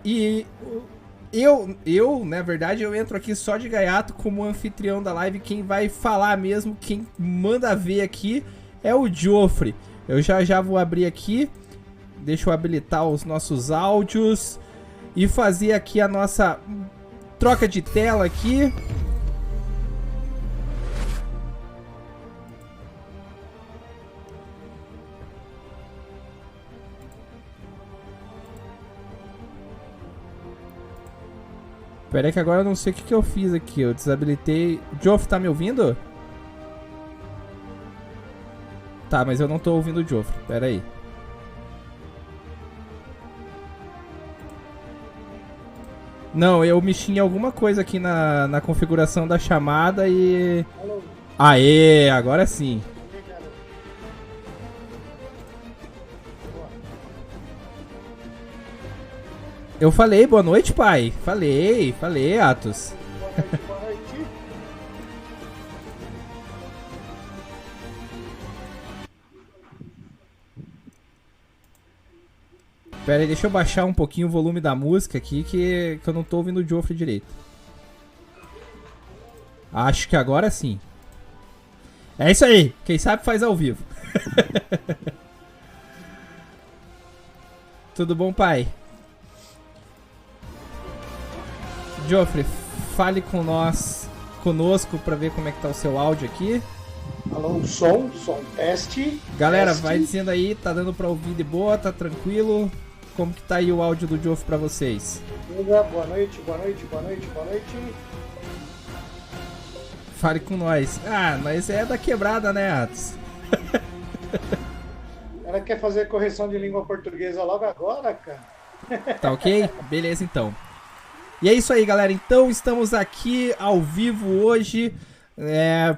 E na verdade, eu entro aqui só de gaiato como anfitrião da live. Quem vai falar mesmo, quem manda ver aqui é o Joffre. Eu já vou abrir aqui. Deixa eu habilitar os nossos áudios e fazer aqui a nossa troca de tela aqui. Pera aí que agora eu não sei o que eu fiz aqui. Eu desabilitei. Joff, tá me ouvindo? Tá, mas eu não tô ouvindo o Joff. Pera aí. Não, eu mexi em alguma coisa aqui na configuração da chamada e... Aê, agora sim. Eu falei, boa noite, pai. Falei, Atos. Boa noite. Pera aí, deixa eu baixar um pouquinho o volume da música aqui, que eu não tô ouvindo o Joffrey direito. Acho que agora sim. É isso aí, quem sabe faz ao vivo. Tudo bom, pai? Joffrey, fale conosco pra ver como é que tá o seu áudio aqui. Alô, som teste. Galera, teste. vai dizendo aí, tá dando pra ouvir de boa, tá tranquilo? Como que tá aí o áudio do Joffrey pra vocês? Boa noite. Fale com nós. Ah, mas é da quebrada, né, Atos? Ela quer fazer correção de língua portuguesa logo agora, cara? Tá ok? Beleza, então. E é isso aí, galera. Então, estamos aqui ao vivo hoje.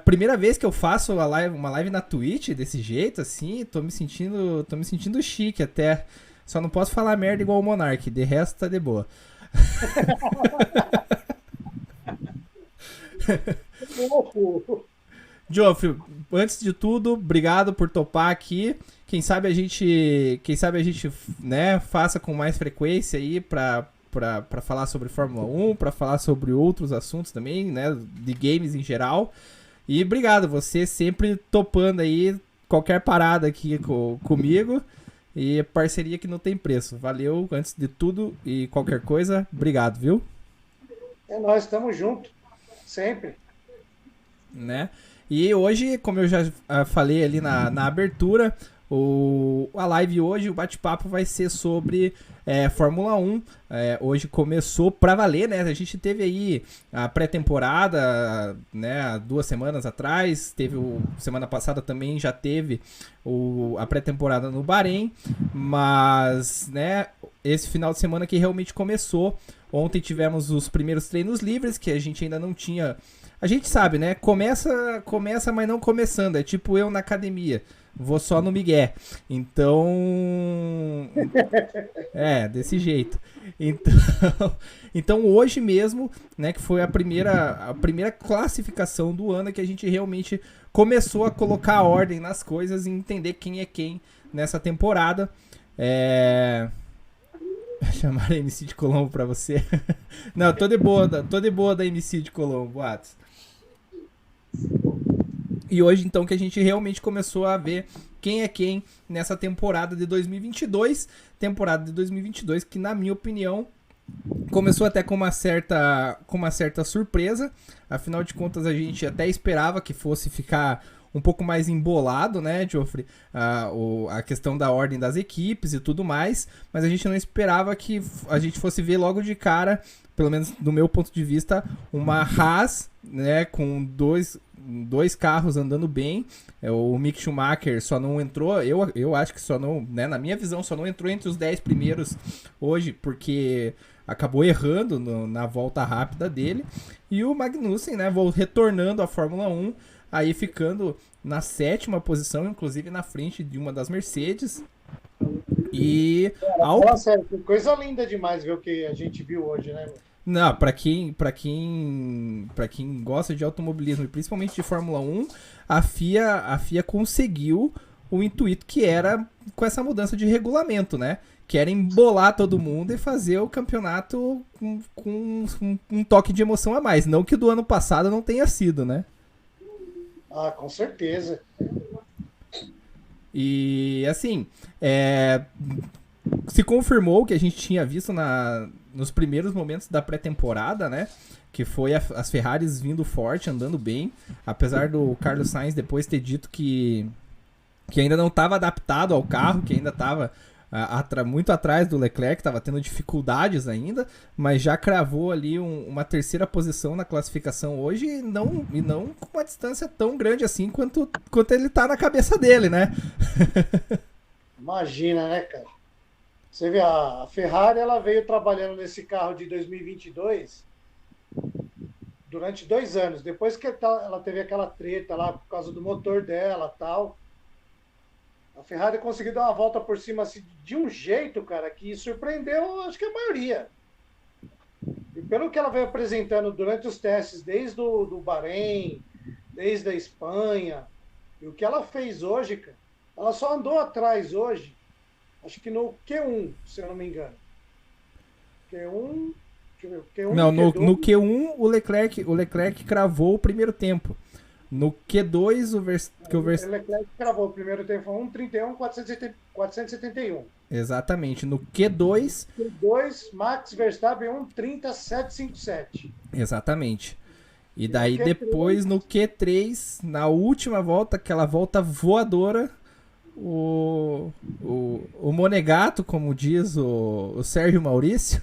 Primeira vez que eu faço uma live na Twitch desse jeito, assim. Tô me sentindo chique até. Só não posso falar merda igual o Monark. De resto, tá de boa. Joffrey, antes de tudo, obrigado por topar aqui. Quem sabe a gente, né, faça com mais frequência aí pra falar sobre Fórmula 1, pra falar sobre outros assuntos também, né, de games em geral. E obrigado, você sempre topando aí qualquer parada aqui comigo. E parceria que não tem preço. Valeu, antes de tudo e qualquer coisa, obrigado, viu? É nóis, estamos juntos. Sempre. Né? E hoje, como eu já falei ali na abertura, a live hoje, o bate-papo vai ser sobre Fórmula 1. Hoje começou pra valer, né? A gente teve aí a pré-temporada, né? 2 semanas atrás. Semana passada também já teve a pré-temporada no Bahrein. Mas, né? Esse final de semana que realmente começou. Ontem tivemos os primeiros treinos livres, que a gente ainda não tinha... A gente sabe, né? Começa, mas não começando. É tipo eu na academia. Vou só no migué. Então... desse jeito. Então hoje mesmo, né, que foi a primeira classificação do ano, que a gente realmente começou a colocar ordem nas coisas e entender quem é quem nessa temporada. Chamar a MC de Colombo pra você. Não, tô de boa da MC de Colombo, Atos. E hoje, então, que a gente realmente começou a ver quem é quem nessa temporada de 2022. Temporada de 2022 que, na minha opinião, começou até com uma certa surpresa. Afinal de contas, a gente até esperava que fosse ficar um pouco mais embolado, né, Joffrey? A questão da ordem das equipes e tudo mais. Mas a gente não esperava que a gente fosse ver logo de cara, pelo menos do meu ponto de vista, uma Haas, né, com dois carros andando bem. O Mick Schumacher só não entrou, eu acho que só não, né, na minha visão, só não entrou entre os 10 primeiros hoje, porque acabou errando na volta rápida dele. E o Magnussen, né, retornando à Fórmula 1, aí ficando na 7ª posição, inclusive na frente de uma das Mercedes. E... Fala sério, que coisa linda demais ver o que a gente viu hoje, né? Não, pra quem gosta de automobilismo e principalmente de Fórmula 1, a FIA conseguiu o intuito que era com essa mudança de regulamento, né? querem bolar todo mundo e fazer o campeonato com um toque de emoção a mais. Não que o do ano passado não tenha sido, né? Ah, com certeza. E assim, se confirmou o que a gente tinha visto nos primeiros momentos da pré-temporada, né? Que foi as Ferraris vindo forte, andando bem. Apesar do Carlos Sainz depois ter dito que ainda não estava adaptado ao carro, que ainda estava muito atrás do Leclerc, estava tendo dificuldades ainda, mas já cravou ali uma terceira posição na classificação hoje e não com uma distância tão grande assim quanto ele tá na cabeça dele, né? Imagina, né, cara? Você vê, a Ferrari, ela veio trabalhando nesse carro de 2022 durante 2 anos. Depois que ela teve aquela treta lá por causa do motor dela e tal, a Ferrari conseguiu dar uma volta por cima assim, de um jeito, cara, que surpreendeu, acho que a maioria. E pelo que ela veio apresentando durante os testes, desde do Bahrein, desde a Espanha, e o que ela fez hoje, cara, ela só andou atrás hoje, acho que no Q1, se eu não me engano. Q1, deixa eu ver, Q1 Não, e Q2. no Q1 o Leclerc cravou o primeiro tempo. No Q2 o Leclerc cravou o primeiro tempo, foi 1:31.471. Exatamente. No Q2... Q2, Max Verstappen 1:30.757. Exatamente. E no daí Q3, depois no Q3, na última volta, aquela volta voadora, o Monegato, como diz o Sérgio Maurício,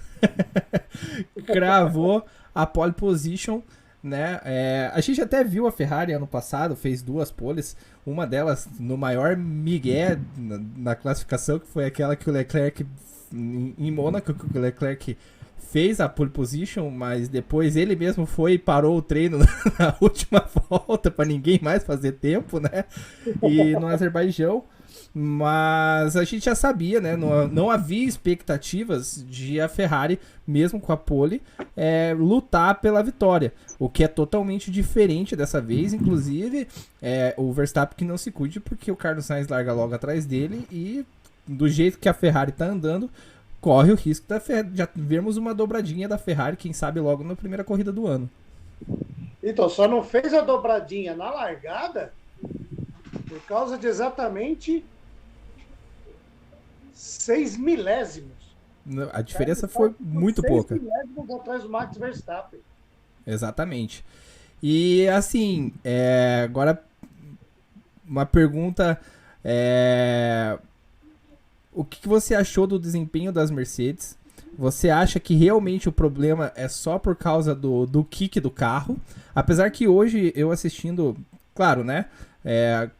cravou a pole position, né? A gente até viu a Ferrari ano passado, fez 2 poles, uma delas no maior migué na classificação, que foi aquela que o Leclerc em Mônaco, que o Leclerc fez a pole position, mas depois ele mesmo foi e parou o treino na última volta para ninguém mais fazer tempo, né? E no Azerbaijão. Mas a gente já sabia, né? Não havia expectativas de a Ferrari, mesmo com a pole, lutar pela vitória. O que é totalmente diferente dessa vez. Inclusive, o Verstappen que não se cuide, porque o Carlos Sainz larga logo atrás dele e do jeito que a Ferrari tá andando, corre o risco de já vermos uma dobradinha da Ferrari, quem sabe logo na primeira corrida do ano. Então, só não fez a dobradinha na largada por causa de exatamente 6 milésimos. A diferença foi muito pouca. 6 milésimos atrás do Max Verstappen. Exatamente. E assim, agora uma pergunta: o que você achou do desempenho das Mercedes? Você acha que realmente o problema é só por causa do kick do carro? Apesar que hoje eu assistindo, claro, né?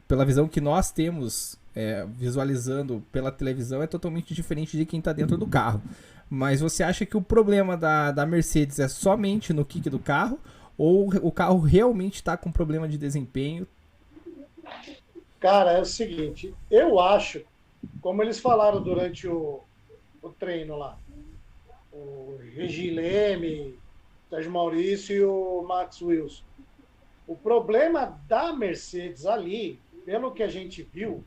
Pela visão que nós temos visualizando pela televisão é totalmente diferente de quem está dentro do carro. Mas você acha que o problema da Mercedes é somente no kick do carro? Ou o carro realmente está com problema de desempenho? Cara, é o seguinte, eu acho, como eles falaram durante o treino lá, o Regi Leme, o Sérgio Maurício e o Max Wilson, o problema da Mercedes ali, pelo que a gente viu,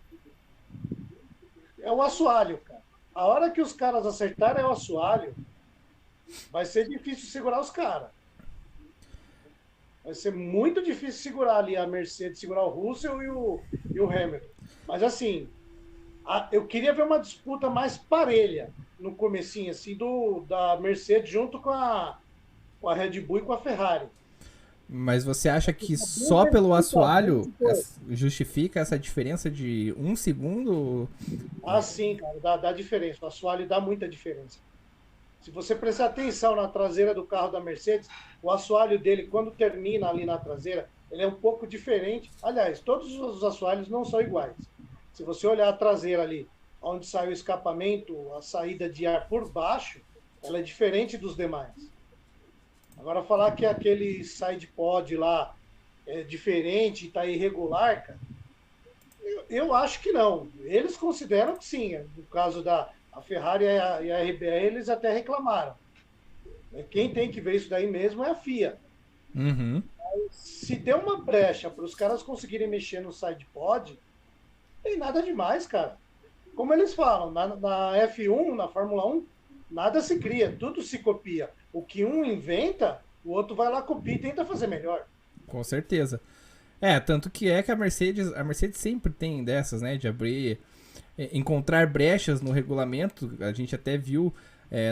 é o assoalho, cara. A hora que os caras acertarem o assoalho, vai ser difícil segurar os caras. Vai ser muito difícil segurar ali a Mercedes, segurar o Russell e o Hamilton. Mas assim, eu queria ver uma disputa mais parelha no comecinho, assim, da Mercedes junto com a Red Bull e com a Ferrari. Mas você acha que só pelo assoalho justifica essa diferença de 1 segundo? Ah, sim, cara, dá diferença. O assoalho dá muita diferença. Se você prestar atenção na traseira do carro da Mercedes, o assoalho dele, quando termina ali na traseira, ele é um pouco diferente. Aliás, todos os assoalhos não são iguais. Se você olhar a traseira ali, onde sai o escapamento, a saída de ar por baixo, ela é diferente dos demais. Agora, falar que aquele side pod lá é diferente, está irregular, cara, eu acho que não. Eles consideram que sim. No caso da Ferrari e a RBR, eles até reclamaram. Quem tem que ver isso daí mesmo é a FIA. Uhum. Se der uma brecha para os caras conseguirem mexer no side pod, não tem nada demais, cara. como eles falam, na F1, na Fórmula 1, nada se cria, tudo se copia. O que um inventa, o outro vai lá, copia e tenta fazer melhor. Com certeza. Tanto que a Mercedes sempre tem dessas, né, de abrir, encontrar brechas no regulamento. A gente até viu,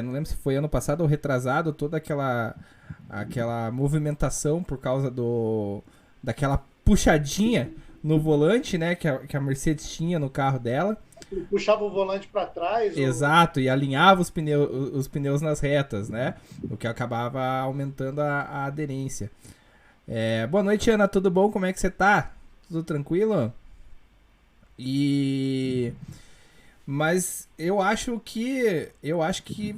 não lembro se foi ano passado ou retrasado, toda aquela movimentação por causa daquela puxadinha no volante, né, que a Mercedes tinha no carro dela. Puxava o volante para trás. Exato, e alinhava os pneus nas retas, né, o que acabava aumentando a aderência. Boa noite, Ana, tudo bom? Como é que você tá? Tudo tranquilo? Mas eu acho que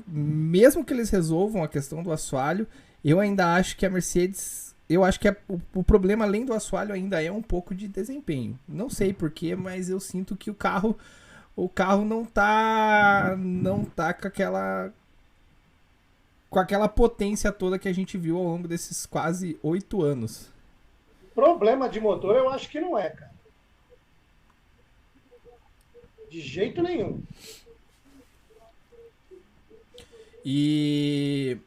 mesmo que eles resolvam a questão do assoalho, eu ainda acho que a Mercedes, eu acho que o problema além do assoalho ainda é um pouco de desempenho. Não sei porquê, mas eu sinto que o carro não tá com aquela potência toda que a gente viu ao longo desses quase 8 anos. Problema de motor eu acho que não é, cara. De jeito nenhum. E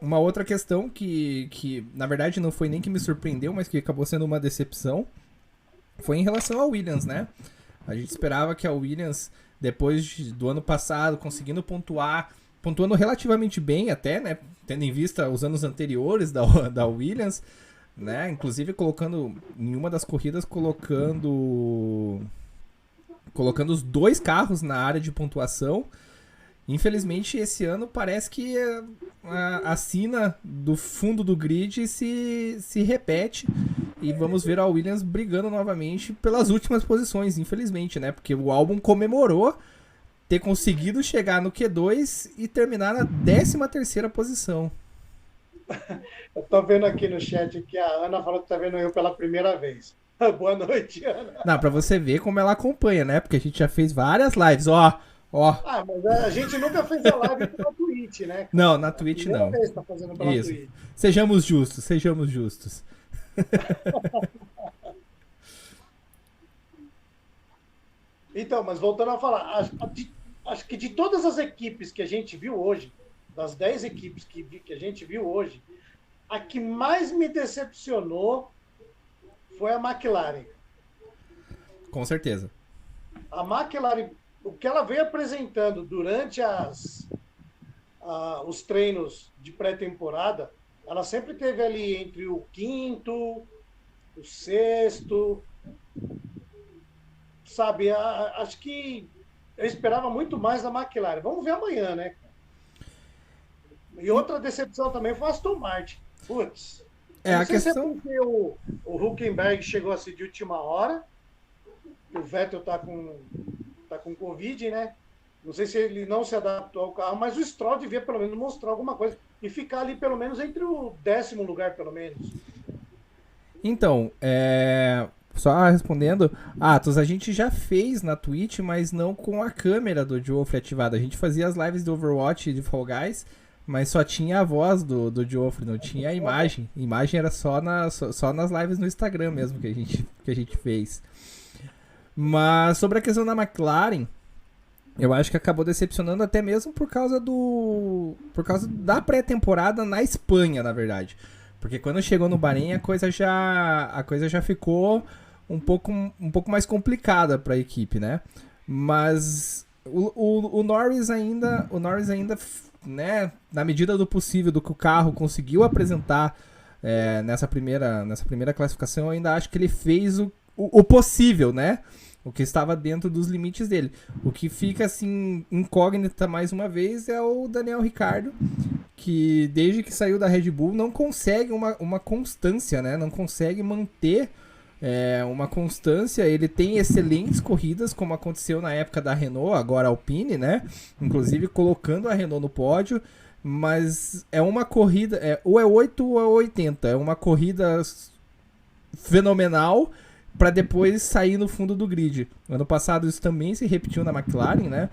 uma outra questão que na verdade não foi nem que me surpreendeu, mas que acabou sendo uma decepção, foi em relação à Williams, né? A gente esperava que a Williams, depois do ano passado, conseguindo pontuando relativamente bem até, né? Tendo em vista os anos anteriores da Williams, né? Inclusive colocando, em uma das corridas, colocando os 2 carros na área de pontuação. Infelizmente, esse ano parece que a sina do fundo do grid se repete e vamos ver a Williams brigando novamente pelas últimas posições, infelizmente, né? Porque o Albon comemorou ter conseguido chegar no Q2 e terminar na 13ª posição. Eu tô vendo aqui no chat que a Ana falou que tá vendo eu pela primeira vez. Boa noite, Ana. Não, pra você ver como ela acompanha, né? Porque a gente já fez várias lives, ó. Ah, mas a gente nunca fez a live pela Twitch, né? Não, na Twitch não. Vez tá fazendo pela Isso. Twitch. Sejamos justos. Então, mas voltando a falar, acho que de todas as equipes que a gente viu hoje, das 10 equipes que a gente viu hoje, a que mais me decepcionou foi a McLaren. Com certeza. A McLaren, o que ela veio apresentando durante os treinos de pré-temporada, ela sempre teve ali entre o 5º, o 6º, sabe? Acho que eu esperava muito mais da McLaren. Vamos ver amanhã, né? E outra decepção também foi a Aston Martin. Putz. A questão... é porque o Hülkenberg chegou assim de última hora. O Vettel tá com Covid, né? Não sei se ele não se adaptou ao carro, mas o Stroll devia pelo menos mostrar alguma coisa e ficar ali pelo menos entre o 10º lugar, pelo menos. Então, só respondendo, Atos, a gente já fez na Twitch, mas não com a câmera do Geoffrey ativada. A gente fazia as lives do Overwatch e de Fall Guys, mas só tinha a voz do Geoffrey, não tinha a imagem. A imagem era só nas lives no Instagram mesmo que a gente fez. Mas sobre a questão da McLaren, eu acho que acabou decepcionando até mesmo por causa da pré-temporada na Espanha, na verdade. Porque quando chegou no Bahrein, a coisa já ficou um pouco mais complicada para a equipe, né? Mas o Norris ainda, né, na medida do possível do que o carro conseguiu apresentar nessa primeira classificação, eu ainda acho que ele fez o possível, né? O que estava dentro dos limites dele. O que fica, assim, incógnita mais uma vez é o Daniel Ricciardo, que desde que saiu da Red Bull não consegue uma constância, né? Não consegue manter uma constância. Ele tem excelentes corridas, como aconteceu na época da Renault, agora Alpine, né? Inclusive colocando a Renault no pódio. Mas é uma corrida, ou é 8 ou é 80. É uma corrida fenomenal para depois sair no fundo do grid. Ano passado isso também se repetiu na McLaren, né?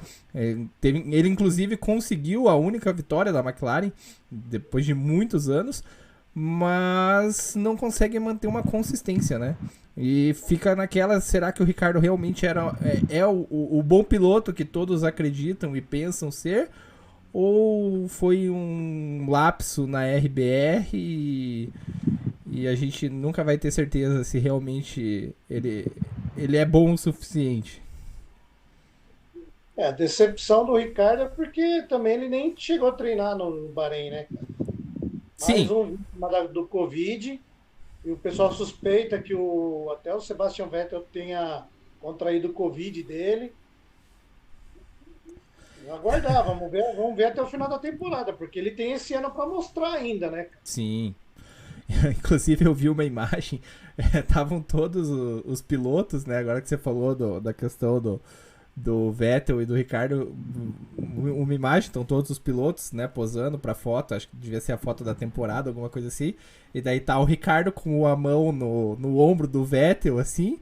Ele inclusive conseguiu a única vitória da McLaren depois de muitos anos, mas não consegue manter uma consistência, né? E fica naquela, será que o Ricardo realmente é o bom piloto que todos acreditam e pensam ser? Ou foi um lapso na RBR e a gente nunca vai ter certeza se realmente ele é bom o suficiente? A decepção do Ricardo é porque também ele nem chegou a treinar no Bahrein, né, cara? Mais Sim, um vítima do Covid. E o pessoal suspeita que até o Sebastian Vettel tenha contraído o Covid dele. Aguardar, vamos ver até o final da temporada, porque ele tem esse ano para mostrar ainda, né? sim. Inclusive eu vi uma imagem, estavam todos os pilotos, né? Agora que você falou da questão do Vettel e do Ricardo, uma imagem, estão todos os pilotos, né, posando pra foto, acho que devia ser a foto da temporada, alguma coisa assim, e daí tá o Ricardo com a mão no ombro do Vettel, assim,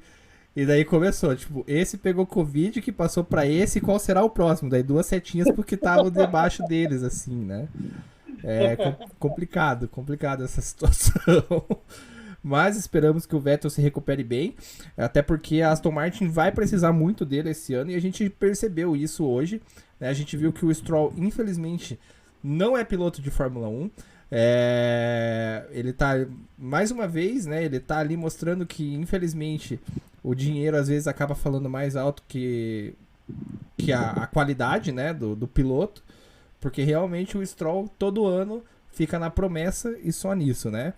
e daí começou, tipo, esse pegou Covid, que passou pra esse, qual será o próximo? Daí duas setinhas porque estavam debaixo deles, assim, né? É complicado essa situação. Mas esperamos que o Vettel se recupere bem, até porque a Aston Martin vai precisar muito dele esse ano e a gente percebeu isso hoje. Né? A gente viu que o Stroll, infelizmente, não é piloto de Fórmula 1. Ele tá, mais uma vez, né, ele tá ali mostrando que, infelizmente, o dinheiro às vezes acaba falando mais alto que a qualidade, né, do piloto, porque realmente o Stroll todo ano fica na promessa e só nisso, né?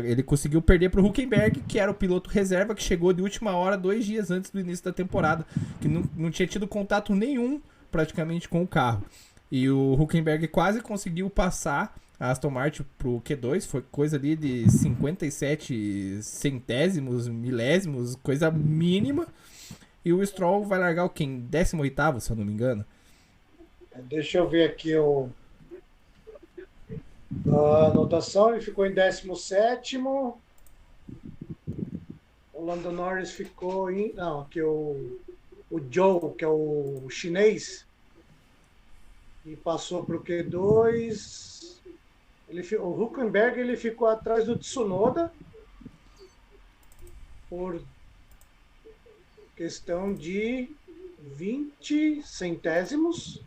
Ele conseguiu perder para o Hülkenberg, que era o piloto reserva que chegou de última hora, 2 dias antes do início da temporada, que não tinha tido contato nenhum praticamente com o carro. E o Hülkenberg quase conseguiu passar a Aston Martin pro Q2, foi coisa ali de 57 centésimos, milésimos, coisa mínima. E o Stroll vai largar o quê? Em 18º, se eu não me engano. Deixa eu ver aqui a anotação. Ele ficou em 17º. O Lando Norris ficou em... Não, aqui o Joe, que é o chinês, e passou para o Q2. O Hülkenberg ele ficou atrás do Tsunoda por questão de 20 centésimos.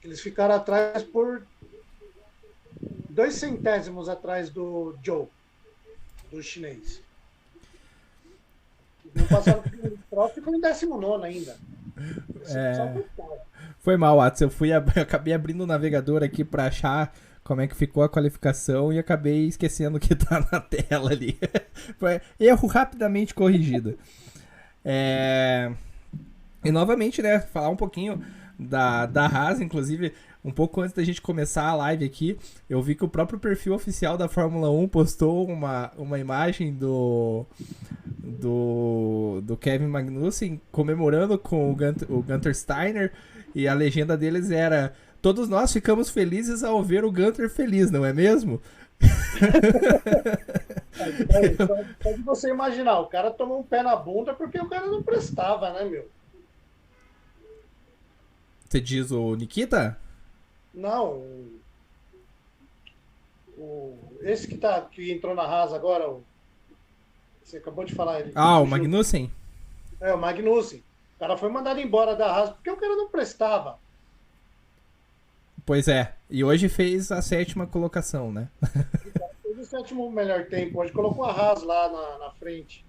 Eles ficaram atrás por 2 centésimos atrás do Joe, do chinês. Não passaram por o Stroll, ficou em 19º ainda. Foi mal, Watson. Acabei abrindo o navegador aqui pra achar como é que ficou a qualificação e acabei esquecendo que tá na tela ali. Foi erro rapidamente corrigido. E novamente, né, falar um pouquinho da Haas, inclusive, um pouco antes da gente começar a live aqui, eu vi que o próprio perfil oficial da Fórmula 1 postou uma imagem do Kevin Magnussen comemorando com o Gunther Steiner, e a legenda deles era: todos nós ficamos felizes ao ver o Gunther feliz, não é mesmo? Só de você imaginar, o cara tomou um pé na bunda porque o cara não prestava, né, meu? Você diz o Nikita? Não, esse que entrou na Haas agora, você acabou de falar ele. Ah, o Magnussen? O Magnussen. O cara foi mandado embora da Haas porque o cara não prestava. Pois é, e hoje fez a 7ª colocação, né? Fez o 7º melhor tempo, hoje colocou a Haas lá na frente.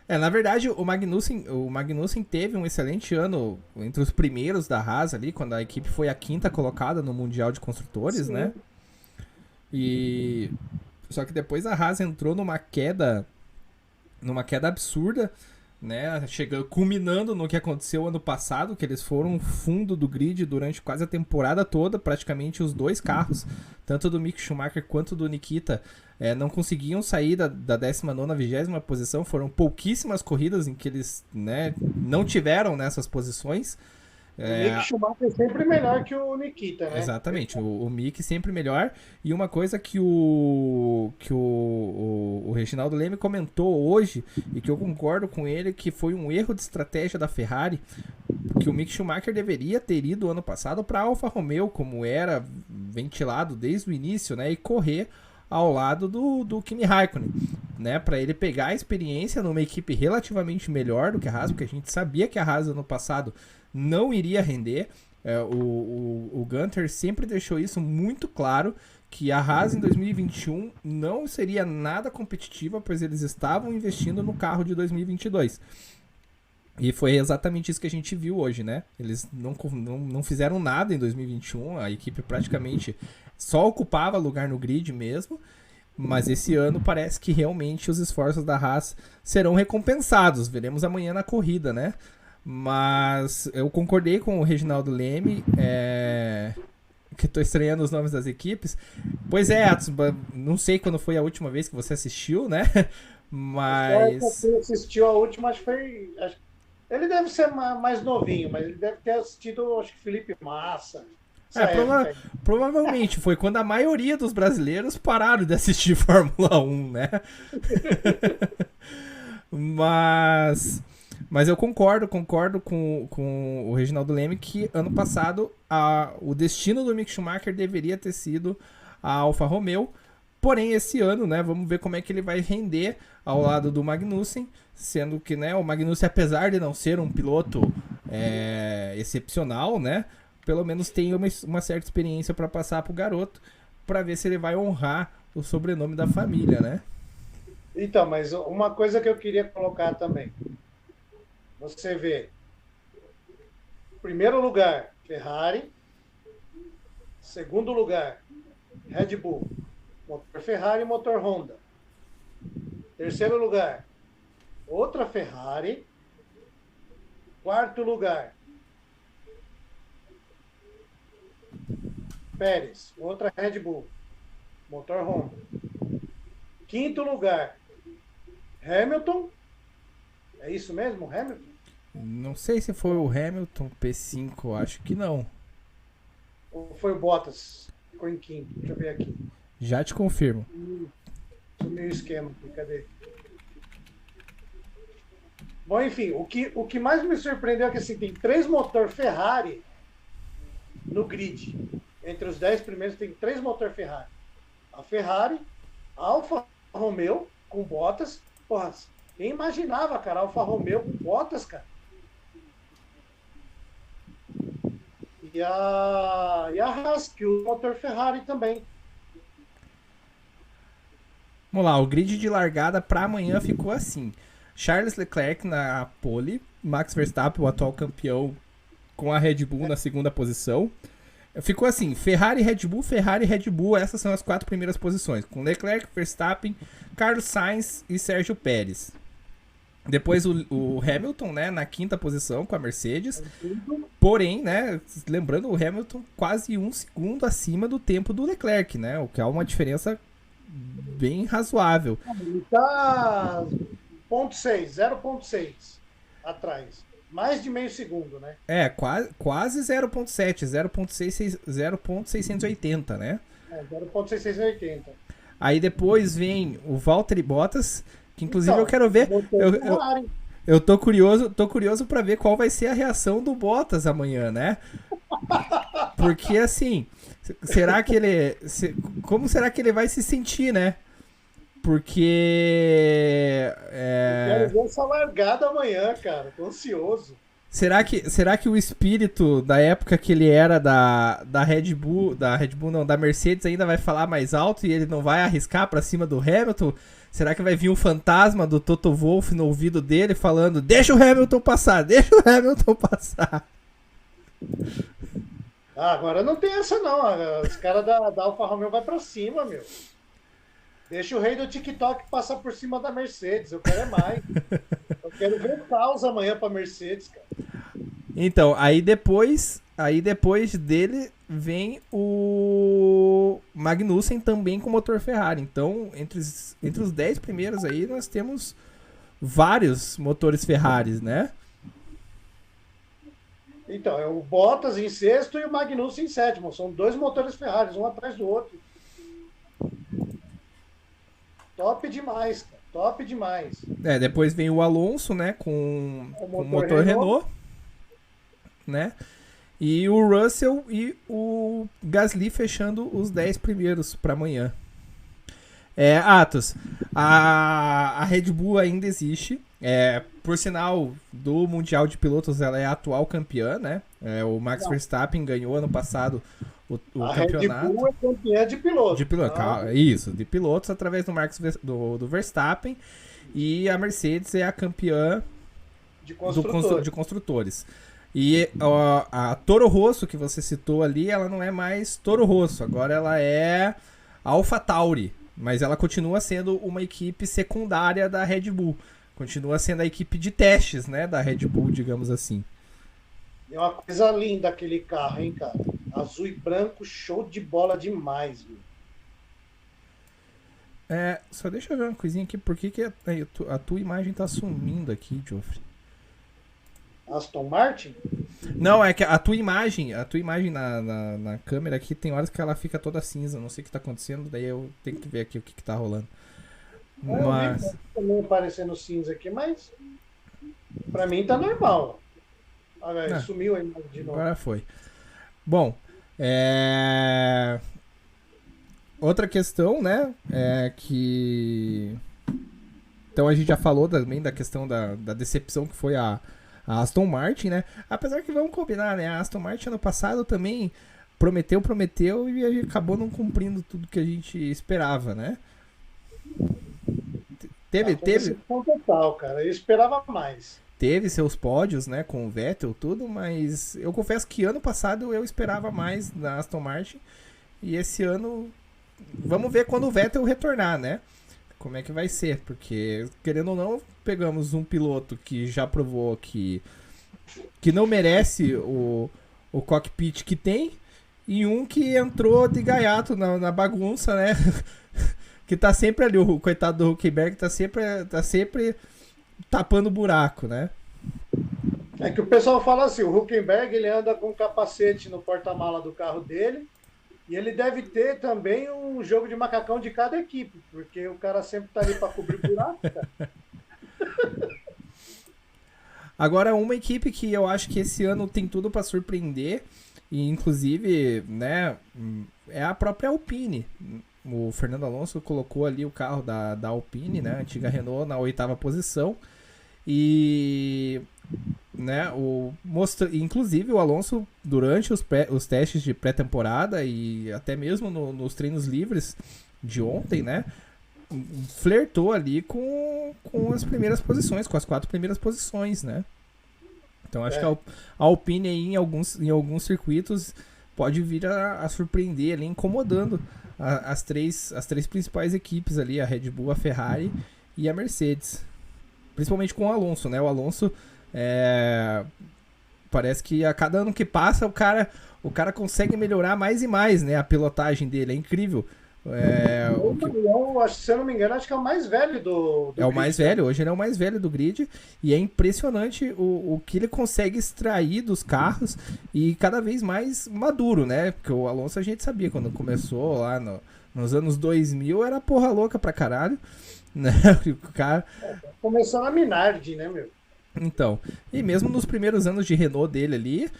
Na verdade, o Magnussen teve um excelente ano entre os primeiros da Haas ali, quando a equipe foi a 5ª colocada no Mundial de Construtores, sim, né? Só que depois a Haas entrou numa queda absurda, né? Culminando no que aconteceu ano passado, que eles foram fundo do grid durante quase a temporada toda, praticamente os dois carros, tanto do Mick Schumacher quanto do Nikita, não conseguiam sair da 19ª, 20ª posição. Foram pouquíssimas corridas em que eles, né, não tiveram nessas posições. O Mick Schumacher é sempre melhor que o Nikita, né? Exatamente, o Mick sempre melhor. E uma coisa que o Reginaldo Leme comentou hoje, e que eu concordo com ele, que foi um erro de estratégia da Ferrari, que o Mick Schumacher deveria ter ido ano passado para a Alfa Romeo, como era ventilado desde o início, né, e correr ao lado do Kimi Raikkonen, né? Para ele pegar a experiência numa equipe relativamente melhor do que a Haas, porque a gente sabia que a Haas ano passado não iria render. O Gunter sempre deixou isso muito claro, que a Haas em 2021 não seria nada competitiva, pois eles estavam investindo no carro de 2022. E foi exatamente isso que a gente viu hoje, né? Eles não fizeram nada em 2021, a equipe praticamente só ocupava lugar no grid mesmo, mas esse ano parece que realmente os esforços da Haas serão recompensados. Veremos amanhã na corrida, né? Mas eu concordei com o Reginaldo Leme, que estou estranhando os nomes das equipes. Pois é, Atos, não sei quando foi a última vez que você assistiu, né? Mas... Você assistiu a última, acho que foi... Ele deve ser mais novinho, mas ele deve ter assistido, acho que Felipe Massa. Provavelmente foi quando a maioria dos brasileiros pararam de assistir Fórmula 1, né? Mas eu concordo com o Reginaldo Leme que ano passado o destino do Mick Schumacher deveria ter sido a Alfa Romeo. Porém, esse ano, né, vamos ver como é que ele vai render ao lado do Magnussen, sendo que, né, o Magnussen, apesar de não ser um piloto excepcional, né, pelo menos tem uma certa experiência para passar pro garoto, para ver se ele vai honrar o sobrenome da família, né? Então, mas uma coisa que eu queria colocar também. Você vê, primeiro lugar, Ferrari. Segundo lugar, Red Bull. Motor Ferrari e motor Honda. Terceiro lugar, outra Ferrari. Quarto lugar, Pérez, outra Red Bull, motor Honda. Quinto lugar, Hamilton. É isso mesmo, Hamilton? Não sei se foi o Hamilton P5, acho que não. Ou foi o Bottas? Ficou em quinto. Deixa eu ver aqui. Já te confirmo. Sumiu o esquema aqui, cadê? Bom, enfim, o que mais me surpreendeu é que assim, tem 3 motor Ferrari no grid. Entre os 10 primeiros tem 3 motor Ferrari. A Ferrari, a Alfa Romeo com Bottas. Porra, quem imaginava, cara, Alfa Romeo com Bottas, cara? E a Haas, que o motor Ferrari também. Vamos lá, o grid de largada para amanhã ficou assim. Charles Leclerc na pole, Max Verstappen, o atual campeão, com a Red Bull na segunda posição. Ficou assim, Ferrari, Red Bull, essas são as 4 primeiras posições, com Leclerc, Verstappen, Carlos Sainz e Sérgio Pérez. Depois o Hamilton, né, na quinta posição com a Mercedes. Porém, né, lembrando, o Hamilton quase 1 segundo acima do tempo do Leclerc, né, o que é uma diferença bem razoável. Ele tá 0,6 atrás. Mais de meio segundo, né? Quase 0,7, 0,680, né? 0,680. Aí depois vem o Valtteri Bottas, que inclusive então, eu quero ver. Eu tô curioso para ver qual vai ser a reação do Bottas amanhã, né? Porque assim, como será que ele vai se sentir, né? Porque eu quero ver essa largada amanhã, cara. Tô ansioso. Será que o espírito da época que ele era da Red Bull não, da Mercedes ainda vai falar mais alto e ele não vai arriscar pra cima do Hamilton? Será que vai vir um fantasma do Toto Wolff no ouvido dele falando: deixa o Hamilton passar, deixa o Hamilton passar? Agora não tem essa não, os caras da Alfa Romeo vai pra cima, meu. Deixa o rei do TikTok passar por cima da Mercedes, eu quero mais. Eu quero ver caos amanhã pra Mercedes, cara. Então, aí depois dele vem o Magnussen também com motor Ferrari. Então, entre os 10 primeiros aí, nós temos vários motores Ferraris, né? Então, é o Bottas em sexto e o Magnussen em sétimo. São 2 motores Ferraris, um atrás do outro. Top demais, cara. Top demais. Depois vem o Alonso, né, com o motor Renault, né? E o Russell e o Gasly fechando os 10 primeiros para amanhã. Atos, a Red Bull ainda existe. Por sinal, do Mundial de Pilotos, ela é a atual campeã, né? O Max Verstappen ganhou ano passado o A Red campeonato. Bull é campeã de piloto. De piloto, isso, de pilotos através do Verstappen. E a Mercedes é a campeã de construtores. E a Toro Rosso que você citou ali, ela não é mais Toro Rosso, agora ela é AlphaTauri, mas ela continua sendo uma equipe secundária da Red Bull. Continua sendo a equipe de testes, né, da Red Bull, digamos assim. É uma coisa linda aquele carro, hein, cara? Azul e branco, show de bola demais, viu? Só deixa eu ver uma coisinha aqui, por que a tua imagem tá sumindo aqui, Geoffrey? Aston Martin? Não, é que a tua imagem na câmera aqui, tem horas que ela fica toda cinza, não sei o que tá acontecendo, daí eu tenho que ver aqui o que tá rolando. Mas... Eu vi também aparecendo cinza aqui, mas pra mim tá normal. Olha, sumiu a imagem de novo. Agora foi. Bom, outra questão, né, é que... Então a gente já falou também da questão da decepção que foi a Aston Martin, né? Apesar que vamos combinar, né? A Aston Martin ano passado também prometeu e a gente acabou não cumprindo tudo que a gente esperava, né? Teve total, cara. Eu esperava mais. Teve seus pódios, né, com o Vettel, tudo, mas eu confesso que ano passado eu esperava mais da Aston Martin e esse ano vamos ver quando o Vettel retornar, né? Como é que vai ser, porque querendo ou não, pegamos um piloto que já provou que não merece o cockpit que tem e um que entrou de gaiato na bagunça, né? Que tá sempre ali, o coitado do Huckenberg tá sempre tapando buraco, né? É que o pessoal fala assim, o Huckenberg ele anda com um capacete no porta-mala do carro dele e ele deve ter também um jogo de macacão de cada equipe, porque o cara sempre tá ali para cobrir buraco, cara. Agora, uma equipe que eu acho que esse ano tem tudo para surpreender, e inclusive, né, é a própria Alpine. O Fernando Alonso colocou ali o carro da Alpine, né, a antiga Renault, na 8ª posição. E, né, inclusive o Alonso, durante os testes de pré-temporada e até mesmo nos treinos livres de ontem, né, flertou ali com as primeiras posições, com as 4 primeiras posições, né? Então acho que a Alpine aí, em alguns circuitos pode vir a surpreender ali, incomodando as três principais equipes ali, a Red Bull, a Ferrari e a Mercedes. Principalmente com o Alonso, né? O Alonso parece que a cada ano que passa o cara consegue melhorar mais e mais, né? A pilotagem dele é incrível. Se eu não me engano, acho que é o mais velho do grid. O mais velho, hoje ele é o mais velho do grid. E é impressionante o que ele consegue extrair dos carros e cada vez mais maduro, né? Porque o Alonso a gente sabia quando começou lá nos anos 2000, era porra louca pra caralho. Né? O cara... Começou na Minardi, né, meu? Então, e mesmo nos primeiros anos de Renault dele ali,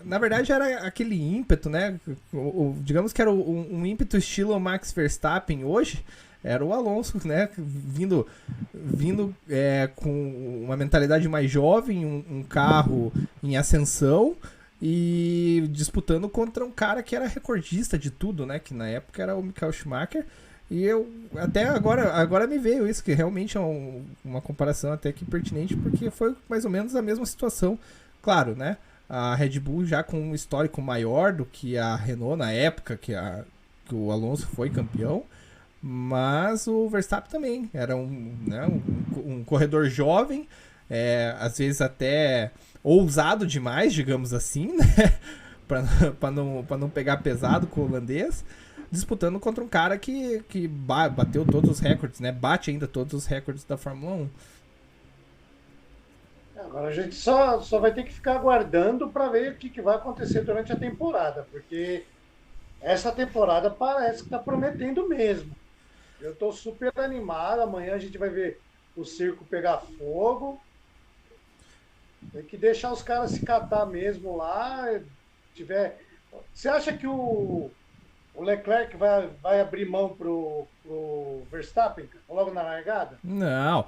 na verdade era aquele ímpeto, né? Digamos que era um ímpeto estilo Max Verstappen hoje, era o Alonso, né? Vindo com uma mentalidade mais jovem, um carro em ascensão e disputando contra um cara que era recordista de tudo, né? Que na época era o Michael Schumacher. E eu, até agora me veio isso, que realmente é uma comparação até que pertinente, porque foi mais ou menos a mesma situação. Claro, né? A Red Bull já com um histórico maior do que a Renault na época que o Alonso foi campeão, mas o Verstappen também era um corredor jovem, às vezes até ousado demais, digamos assim, né? Para não pegar pesado com o holandês, disputando contra um cara que bateu todos os recordes, né? Bate ainda todos os recordes da Fórmula 1. Agora a gente só vai ter que ficar aguardando para ver o que vai acontecer durante a temporada, porque essa temporada parece que está prometendo mesmo. Eu estou super animado, amanhã a gente vai ver o circo pegar fogo. Tem que deixar os caras se catar mesmo lá. Você acha que o O Leclerc vai abrir mão pro Verstappen logo na largada? Não.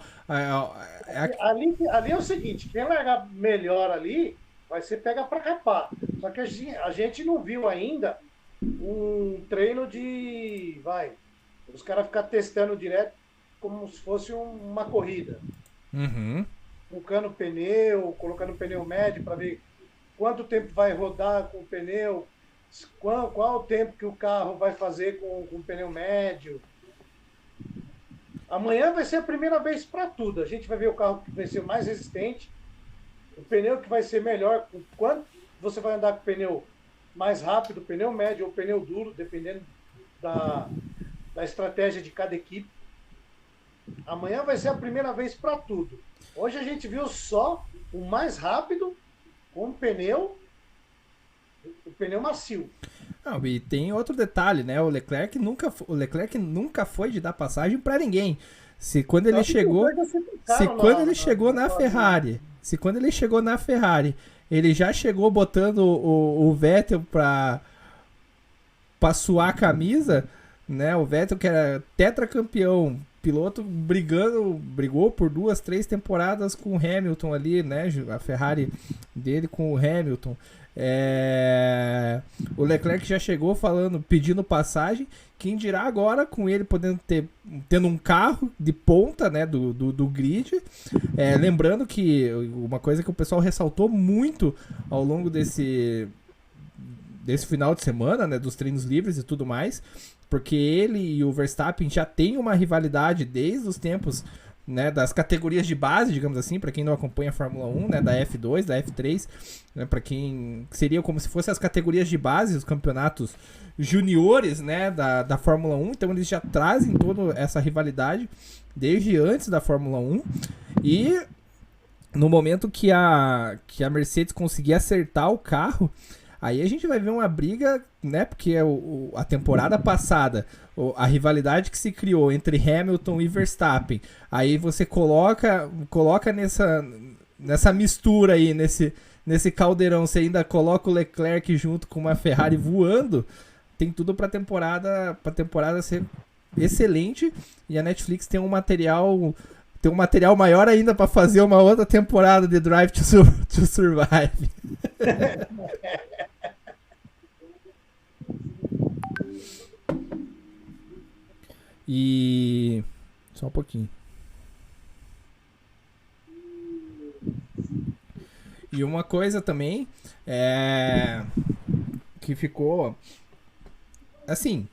Ali é o seguinte, quem largar melhor ali vai ser pega para capar. Só que a gente não viu ainda um treino os caras ficar testando direto como se fosse uma corrida. Uhum. Colocando pneu médio para ver quanto tempo vai rodar com o pneu, qual o tempo que o carro vai fazer com o pneu médio. Amanhã vai ser a primeira vez para tudo. A gente vai ver o carro que vai ser mais resistente, o pneu que vai ser melhor. Quando você vai andar com o pneu mais rápido, pneu médio ou pneu duro, dependendo da estratégia de cada equipe. Amanhã vai ser a primeira vez para tudo. Hoje a gente viu só o mais rápido com o pneu macio. Não, e tem outro detalhe, né? O Leclerc nunca foi de dar passagem para ninguém. Se quando ele chegou na Ferrari, ele já chegou botando o Vettel para suar a camisa, né? O Vettel, que era tetracampeão, piloto brigou por 2, 3 temporadas com o Hamilton ali, né? A Ferrari dele com o Hamilton. O Leclerc já chegou pedindo passagem. Quem dirá agora com ele tendo um carro de ponta, né, do grid. Lembrando que uma coisa que o pessoal ressaltou muito ao longo desse final de semana, né, dos treinos livres e tudo mais, porque ele e o Verstappen já têm uma rivalidade desde os tempos, né, das categorias de base, digamos assim, para quem não acompanha a Fórmula 1, né, da F2, da F3, né, para quem seria como se fossem as categorias de base, os campeonatos juniores, né, da Fórmula 1. Então eles já trazem toda essa rivalidade desde antes da Fórmula 1. E no momento que a Mercedes conseguir acertar o carro, aí a gente vai ver uma briga, né? Porque a temporada passada, a rivalidade que se criou entre Hamilton e Verstappen, aí você coloca nessa mistura aí, nesse caldeirão, você ainda coloca o Leclerc junto com uma Ferrari voando, tem tudo pra temporada ser excelente. E a Netflix tem um material maior ainda pra fazer uma outra temporada de Drive to Survive. E só um pouquinho. E uma coisa também que ficou assim,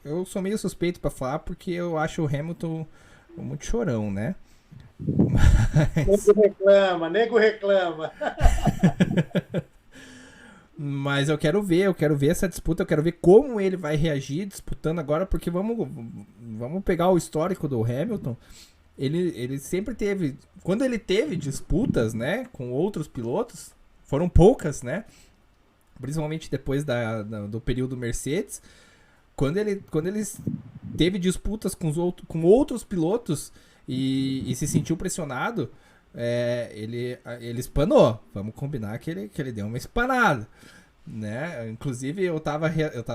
eu sou meio suspeito pra falar porque eu acho o Hamilton muito chorão, né? Mas... Nego reclama. Mas eu quero ver essa disputa, eu quero ver como ele vai reagir disputando agora, porque vamos pegar o histórico do Hamilton. Ele sempre teve, quando ele teve disputas, né, com outros pilotos, foram poucas, né, principalmente depois do período Mercedes, quando ele teve disputas com outros pilotos e se sentiu pressionado, ele espanou. Vamos combinar que ele deu uma espanada, né? Inclusive eu tava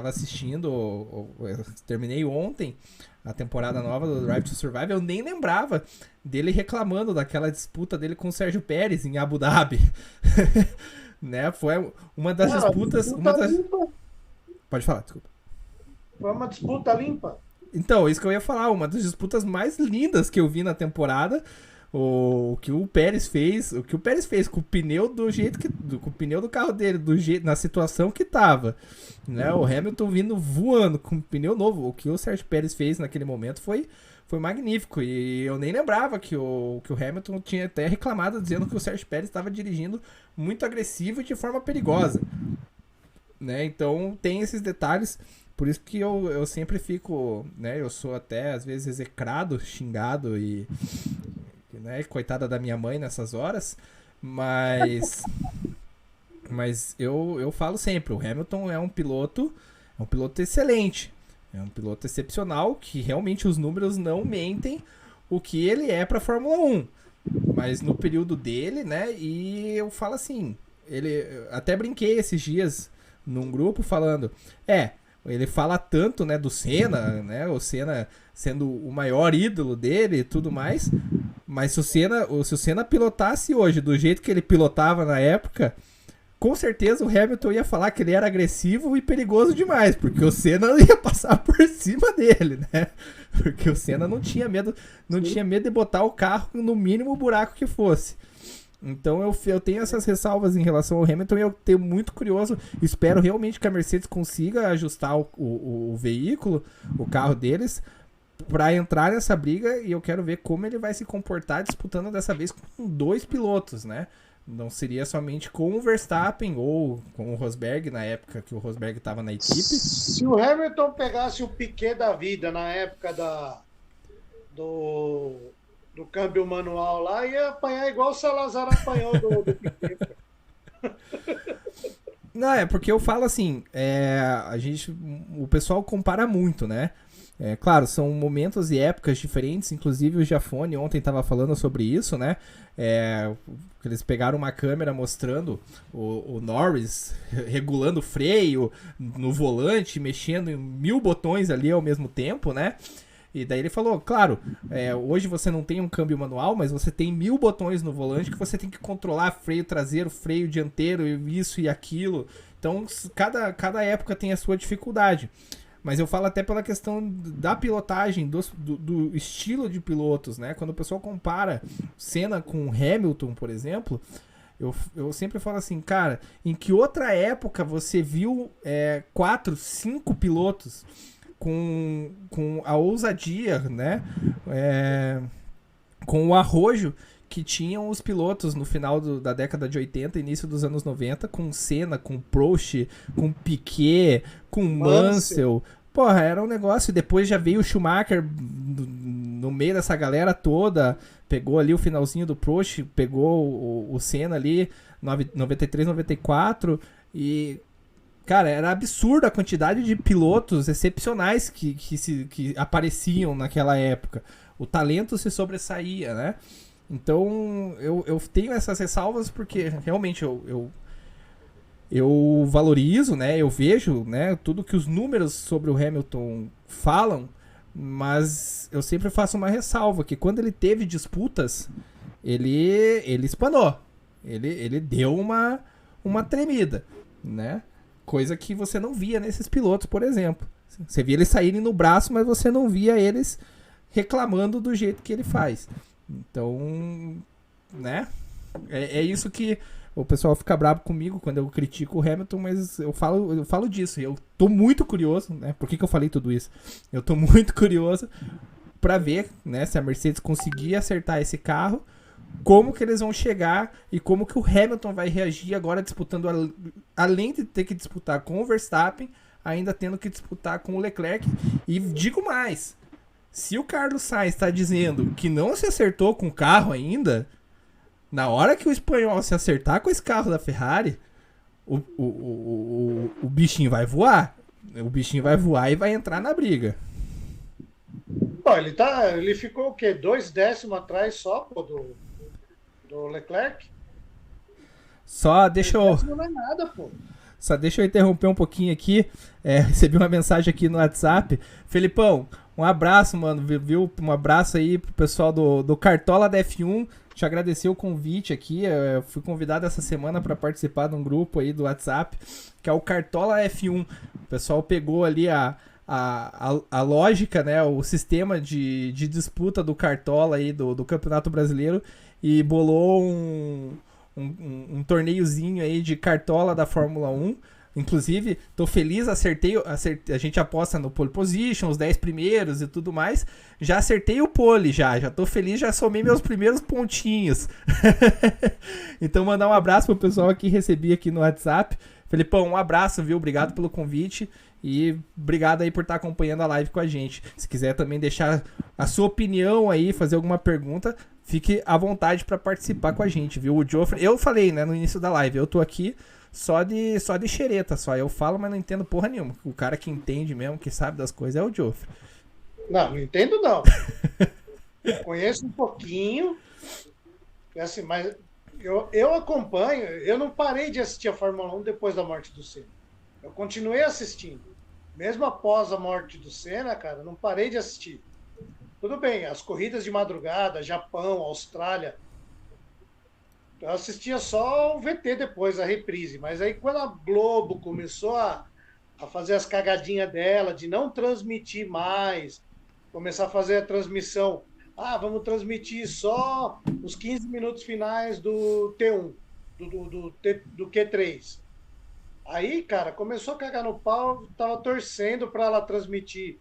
assistindo, eu terminei ontem a temporada nova do Drive to Survive. Eu nem lembrava dele reclamando daquela disputa dele com o Sérgio Pérez em Abu Dhabi. Né? Foi uma das disputas. Pode falar, desculpa. Foi uma disputa limpa. Então, isso que eu ia falar, uma das disputas mais lindas que eu vi na temporada. O que o Pérez fez com o pneu com o pneu do carro dele, na situação que tava, né? O Hamilton vindo voando com o pneu novo. O que o Sérgio Pérez fez naquele momento foi magnífico. E eu nem lembrava que o Hamilton tinha até reclamado, dizendo que o Sérgio Pérez estava dirigindo muito agressivo e de forma perigosa, né? Então tem esses detalhes. Por isso que eu sempre fico, né? Eu sou até às vezes execrado, xingado e, né, coitada da minha mãe nessas horas, mas eu falo sempre, o Hamilton é um piloto excelente, é um piloto excepcional, que realmente os números não mentem o que ele é para Fórmula 1, mas no período dele, né, e eu falo assim, até brinquei esses dias num grupo falando, ele fala tanto, né, do Senna, né, o Senna sendo o maior ídolo dele e tudo mais, mas se o Senna pilotasse hoje do jeito que ele pilotava na época, com certeza o Hamilton ia falar que ele era agressivo e perigoso demais, porque o Senna ia passar por cima dele, né? Porque o Senna não tinha medo de botar o carro no mínimo buraco que fosse. Então eu tenho essas ressalvas em relação ao Hamilton e eu tenho muito curioso, espero realmente que a Mercedes consiga ajustar o veículo, o carro deles, para entrar nessa briga, e eu quero ver como ele vai se comportar disputando dessa vez com 2 pilotos, né? Não seria somente com o Verstappen ou com o Rosberg, na época que o Rosberg estava na equipe. Se o Hamilton pegasse o Piquet da vida na época do câmbio manual lá, ia apanhar igual o Salazar apanhou do Piquet. Não, é porque eu falo assim, o pessoal compara muito, né? Claro, são momentos e épocas diferentes, inclusive o Giafone ontem estava falando sobre isso, né? Eles pegaram uma câmera mostrando o Norris regulando o freio no volante, mexendo em 1000 botões ali ao mesmo tempo, né? E daí ele falou, claro, hoje você não tem um câmbio manual, mas você tem 1000 botões no volante que você tem que controlar freio traseiro, freio dianteiro, isso e aquilo. Então, cada época tem a sua dificuldade. Mas eu falo até pela questão da pilotagem, do estilo de pilotos, né? Quando o pessoal compara Senna com Hamilton, por exemplo, eu sempre falo assim, cara, em que outra época você viu 4, 5 pilotos com a ousadia, né? Com o arrojo que tinham os pilotos no final da década de 80, início dos anos 90, com Senna, com Prost, com Piquet, com Mansell. Porra, era um negócio. E depois já veio o Schumacher no meio dessa galera toda, pegou ali o finalzinho do Prost, pegou o Senna ali, 93, 94, e... Cara, era absurda a quantidade de pilotos excepcionais que apareciam naquela época. O talento se sobressaía, né? Então, eu tenho essas ressalvas porque realmente eu valorizo, né? Eu vejo, né, tudo que os números sobre o Hamilton falam, mas eu sempre faço uma ressalva, que quando ele teve disputas, ele espanou. Ele deu uma tremida, né? Coisa que você não via nesses pilotos, por exemplo. Você via eles saírem no braço, mas você não via eles reclamando do jeito que ele faz. Então, né? É isso que o pessoal fica bravo comigo quando eu critico o Hamilton, mas eu falo disso. E eu tô muito curioso, né? Por que eu falei tudo isso? Eu tô muito curioso para ver, né, se a Mercedes conseguir acertar esse carro, como que eles vão chegar e como que o Hamilton vai reagir agora disputando, além de ter que disputar com o Verstappen, ainda tendo que disputar com o Leclerc. E digo mais, se o Carlos Sainz está dizendo que não se acertou com o carro ainda, na hora que o espanhol se acertar com esse carro da Ferrari, o bichinho vai voar. O bichinho vai voar e vai entrar na briga. Bom, ele ficou o quê? 2 décimos atrás só, pô, do Leclerc? Só deixa eu... Não é nada, pô. Só deixa eu interromper um pouquinho aqui. Recebi uma mensagem aqui no WhatsApp. Felipão, um abraço, mano, viu? Um abraço aí pro pessoal do Cartola da F1. Te agradecer o convite aqui. Eu fui convidado essa semana para participar de um grupo aí do WhatsApp, que é o Cartola F1. O pessoal pegou ali a lógica, né? O sistema de disputa do Cartola aí do Campeonato Brasileiro e bolou um torneiozinho aí de Cartola da Fórmula 1. Inclusive, tô feliz, acertei, a gente aposta no pole position, os 10 primeiros e tudo mais. Já acertei o pole, já tô feliz, já somei meus primeiros pontinhos. Então, mandar um abraço pro pessoal que recebi aqui no WhatsApp. Felipão, um abraço, viu? Obrigado pelo convite e obrigado aí por estar acompanhando a live com a gente. Se quiser também deixar a sua opinião aí, fazer alguma pergunta, fique à vontade para participar com a gente, viu? O Joffrey, eu falei, né, no início da live, eu tô aqui só de xereta, só. Eu falo, mas não entendo porra nenhuma. O cara que entende mesmo, que sabe das coisas, é o Joffrey. Não entendo não. Conheço um pouquinho, assim, mas eu acompanho, eu não parei de assistir a Fórmula 1 depois da morte do Senna. Eu continuei assistindo. mesmo após a morte do Senna, cara, não parei de assistir. Tudo bem, as corridas de madrugada, Japão, Austrália, eu assistia só o VT depois, a reprise. Mas aí quando a Globo começou a fazer as cagadinhas dela, de não transmitir mais, começar a fazer a transmissão. Ah, vamos transmitir só os 15 minutos finais do T1, do Q3. Aí, cara, começou a cagar no pau, tava torcendo para ela transmitir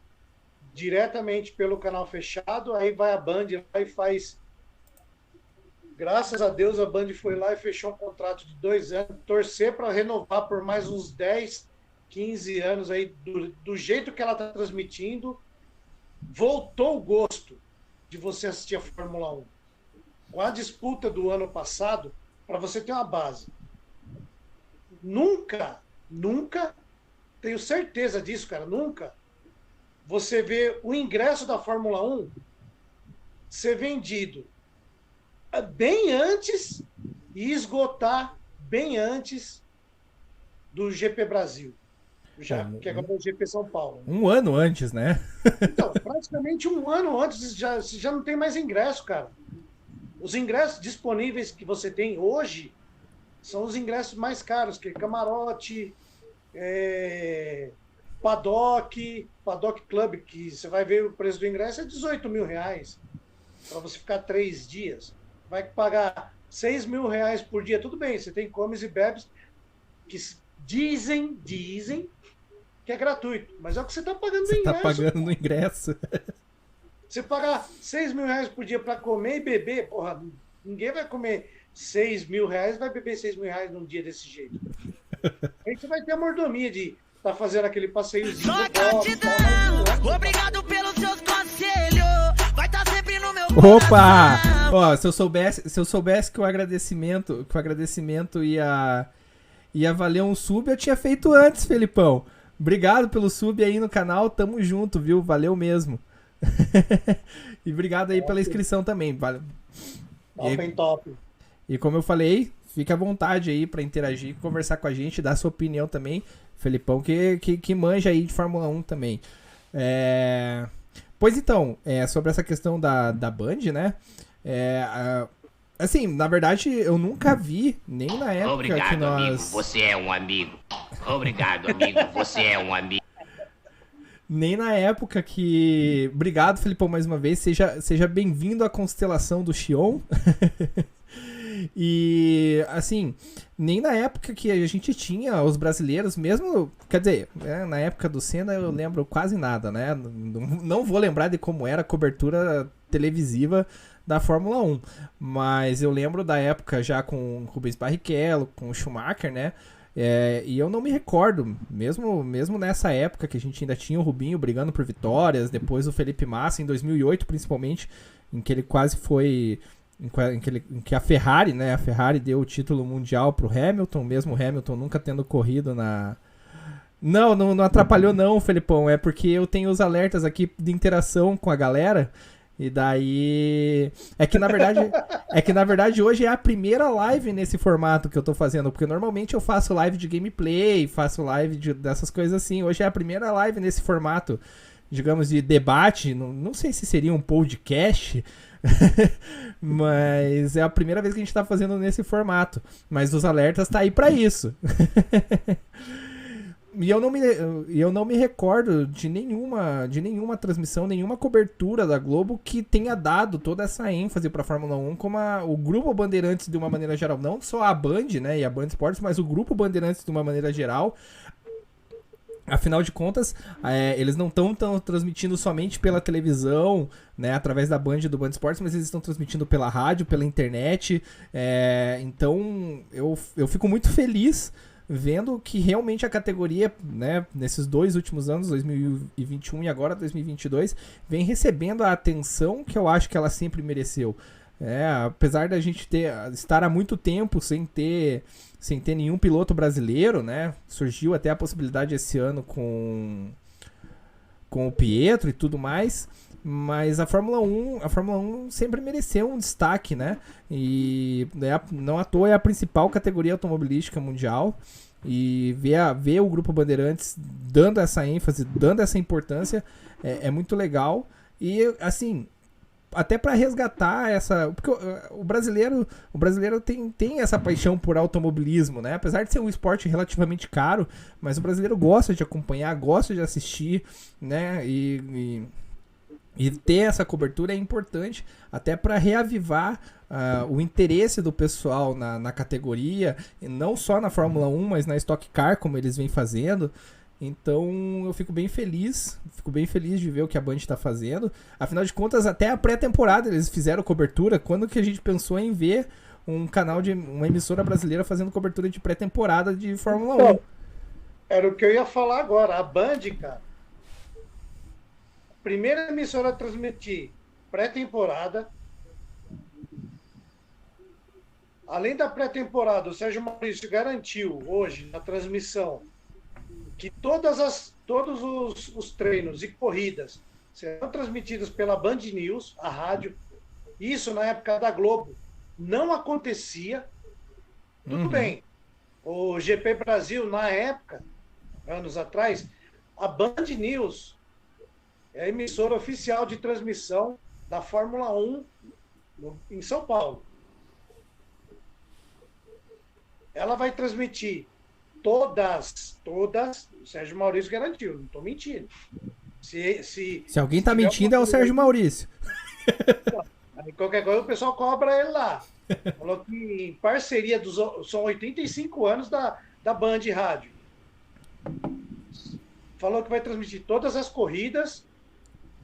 diretamente pelo canal fechado, aí vai a Band lá e faz. Graças a Deus a Band foi lá e fechou um contrato de 2 anos, torcer para renovar por mais uns 10, 15 anos aí, do jeito que ela está transmitindo. Voltou o gosto de você assistir a Fórmula 1. Com a disputa do ano passado, para você ter uma base. Nunca, tenho certeza disso, cara, nunca você vê o ingresso da Fórmula 1 ser vendido bem antes e esgotar bem antes do GP Brasil, que agora é o GP São Paulo. Um ano antes, né? Então, praticamente um ano antes já não tem mais ingresso, cara. Os ingressos disponíveis que você tem hoje são os ingressos mais caros, que é camarote, paddock club, que você vai ver o preço do ingresso é R$18 mil para você ficar 3 dias. Vai pagar R$6 mil por dia, tudo bem, você tem comes e bebes que dizem que é gratuito, mas é o que você está pagando no ingresso. Você está pagando no ingresso. Você pagar R$6 mil por dia para comer e beber, porra, ninguém vai comer R$6 mil, vai beber R$6 mil num dia desse jeito. Aí você vai ter a mordomia de estar fazendo aquele passeiozinho. Só gratidão, obrigado pelos seus conselhos, vai estar sempre no meu Opa! Ó, se eu soubesse que o agradecimento ia valer um sub, eu tinha feito antes, Felipão. Obrigado pelo sub aí no canal, tamo junto, viu? Valeu mesmo. E obrigado aí pela inscrição também. Valeu. Top. E como eu falei, fica à vontade aí pra interagir, conversar com a gente, dar sua opinião também. Felipão que manja aí de Fórmula 1 também. Pois então, sobre essa questão da Band, né? Assim, na verdade, eu nunca vi, nem na época Obrigado, que nós... amigo, você é um amigo. Obrigado, amigo, você é um amigo. Nem na época que... Obrigado, Felipão, mais uma vez. Seja bem-vindo à constelação do Xion. E, assim, nem na época que a gente tinha os brasileiros, mesmo... Quer dizer, na época do Senna eu lembro quase nada, né? Não vou lembrar de como era a cobertura televisiva da Fórmula 1. Mas eu lembro da época já com o Rubens Barrichello, com o Schumacher, né? E eu não me recordo, mesmo nessa época que a gente ainda tinha o Rubinho brigando por vitórias, depois o Felipe Massa em 2008 principalmente, em que ele quase foi, em que a Ferrari, né, deu o título mundial pro Hamilton, mesmo o Hamilton nunca tendo corrido na... Não atrapalhou não, Felipão, é porque eu tenho os alertas aqui de interação com a galera. E daí... É que na verdade hoje é a primeira live nesse formato que eu tô fazendo, porque normalmente eu faço live de gameplay, faço live dessas coisas assim. Hoje é a primeira live nesse formato, digamos, de debate. Não sei se seria um podcast, mas é a primeira vez que a gente tá fazendo nesse formato. Mas os alertas tá aí pra isso. E eu não me recordo de nenhuma transmissão, nenhuma cobertura da Globo que tenha dado toda essa ênfase para a Fórmula 1 como o Grupo Bandeirantes de uma maneira geral. Não só a Band, né, e a Band Esportes, mas o Grupo Bandeirantes de uma maneira geral. Afinal de contas, eles não estão transmitindo somente pela televisão, né, através da Band e do Band Esportes, mas eles estão transmitindo pela rádio, pela internet. Então, eu fico muito feliz vendo que realmente a categoria, né, nesses 2 últimos anos, 2021 e agora 2022, vem recebendo a atenção que eu acho que ela sempre mereceu. Apesar da gente estar há muito tempo sem ter nenhum piloto brasileiro, né, surgiu até a possibilidade esse ano com o Pietro e tudo mais, mas a Fórmula 1 sempre mereceu um destaque, né? E não à toa é a principal categoria automobilística mundial. E ver o Grupo Bandeirantes dando essa ênfase, dando essa importância, é muito legal. E, assim, até para resgatar essa... Porque o brasileiro tem essa paixão por automobilismo, né? Apesar de ser um esporte relativamente caro, mas o brasileiro gosta de acompanhar, gosta de assistir, né? E ter essa cobertura é importante até para reavivar o interesse do pessoal na categoria, e não só na Fórmula 1, mas na Stock Car, como eles vêm fazendo. Então eu fico bem feliz de ver o que a Band está fazendo. Afinal de contas, até a pré-temporada eles fizeram cobertura. Quando que a gente pensou em ver um canal de uma emissora brasileira fazendo cobertura de pré-temporada de Fórmula 1? Então, era o que eu ia falar agora. A Band, cara, primeira emissora a transmitir pré-temporada. Além da pré-temporada, o Sérgio Maurício garantiu hoje na transmissão que todos os treinos e corridas serão transmitidos pela Band News, a rádio. Isso na época da Globo não acontecia. Tudo bem. O GP Brasil, na época, anos atrás, a Band News é a emissora oficial de transmissão da Fórmula 1 em São Paulo. Ela vai transmitir todas, o Sérgio Maurício garantiu, não estou mentindo. Se alguém está mentindo, é o Sérgio Maurício. Aí qualquer coisa o pessoal cobra ele lá. Falou que em parceria são 85 anos da Band Rádio. Falou que vai transmitir todas as corridas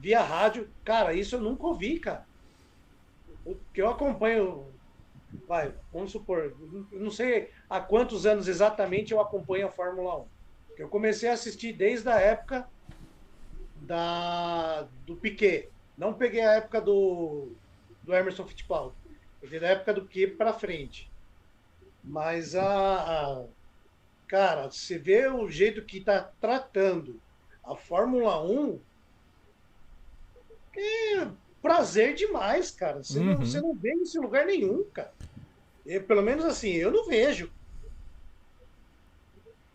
via rádio. Cara, isso eu nunca ouvi, cara. O que eu acompanho... vamos supor, eu não sei há quantos anos exatamente eu acompanho a Fórmula 1. Eu comecei a assistir desde a época do Piquet. Não peguei a época do Emerson Fittipaldi. Peguei da época do Piquet para frente. Mas, cara, você vê o jeito que está tratando a Fórmula 1, é prazer demais, cara. Você não vê isso em lugar nenhum, cara. Pelo menos assim, eu não vejo.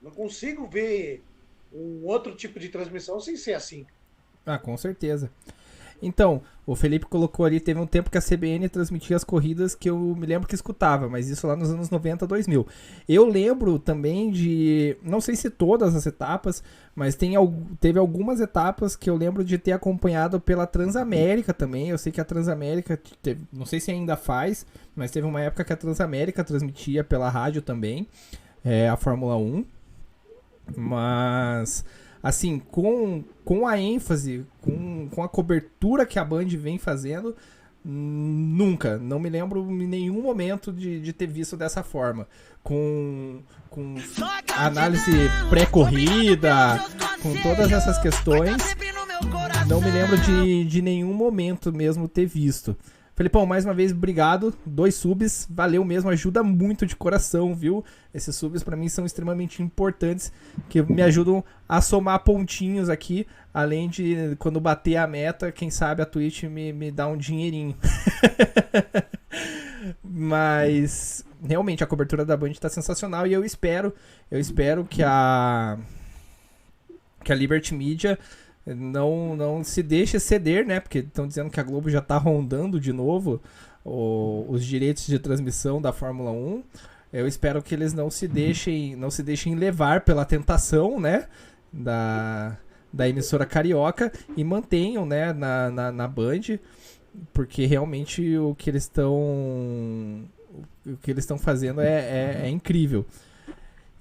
Não consigo ver um outro tipo de transmissão sem ser assim. Ah, com certeza. Então, o Felipe colocou ali, teve um tempo que a CBN transmitia as corridas que eu me lembro que escutava, mas isso lá nos anos 90, 2000. Eu lembro também de, não sei se todas as etapas, mas teve algumas etapas que eu lembro de ter acompanhado pela Transamérica também. Eu sei que a Transamérica, não sei se ainda faz, mas teve uma época que a Transamérica transmitia pela rádio também, a Fórmula 1. Mas... assim, com a ênfase, com a cobertura que a Band vem fazendo, nunca, não me lembro em nenhum momento de ter visto dessa forma. Com análise pré-corrida, com todas essas questões, não me lembro de nenhum momento mesmo ter visto. Felipão, mais uma vez, obrigado. 2 subs, valeu mesmo, ajuda muito de coração, viu? Esses subs pra mim são extremamente importantes, que me ajudam a somar pontinhos aqui, além de, quando bater a meta, quem sabe a Twitch me dá um dinheirinho. Mas, realmente, a cobertura da Band tá sensacional e eu espero que a Liberty Media não se deixe ceder, né? Porque estão dizendo que a Globo já tá rondando de novo os direitos de transmissão da Fórmula 1. Eu espero que eles não se deixem levar pela tentação, né? Da emissora carioca e mantenham, né? Na Band, porque realmente o que eles estão fazendo é incrível.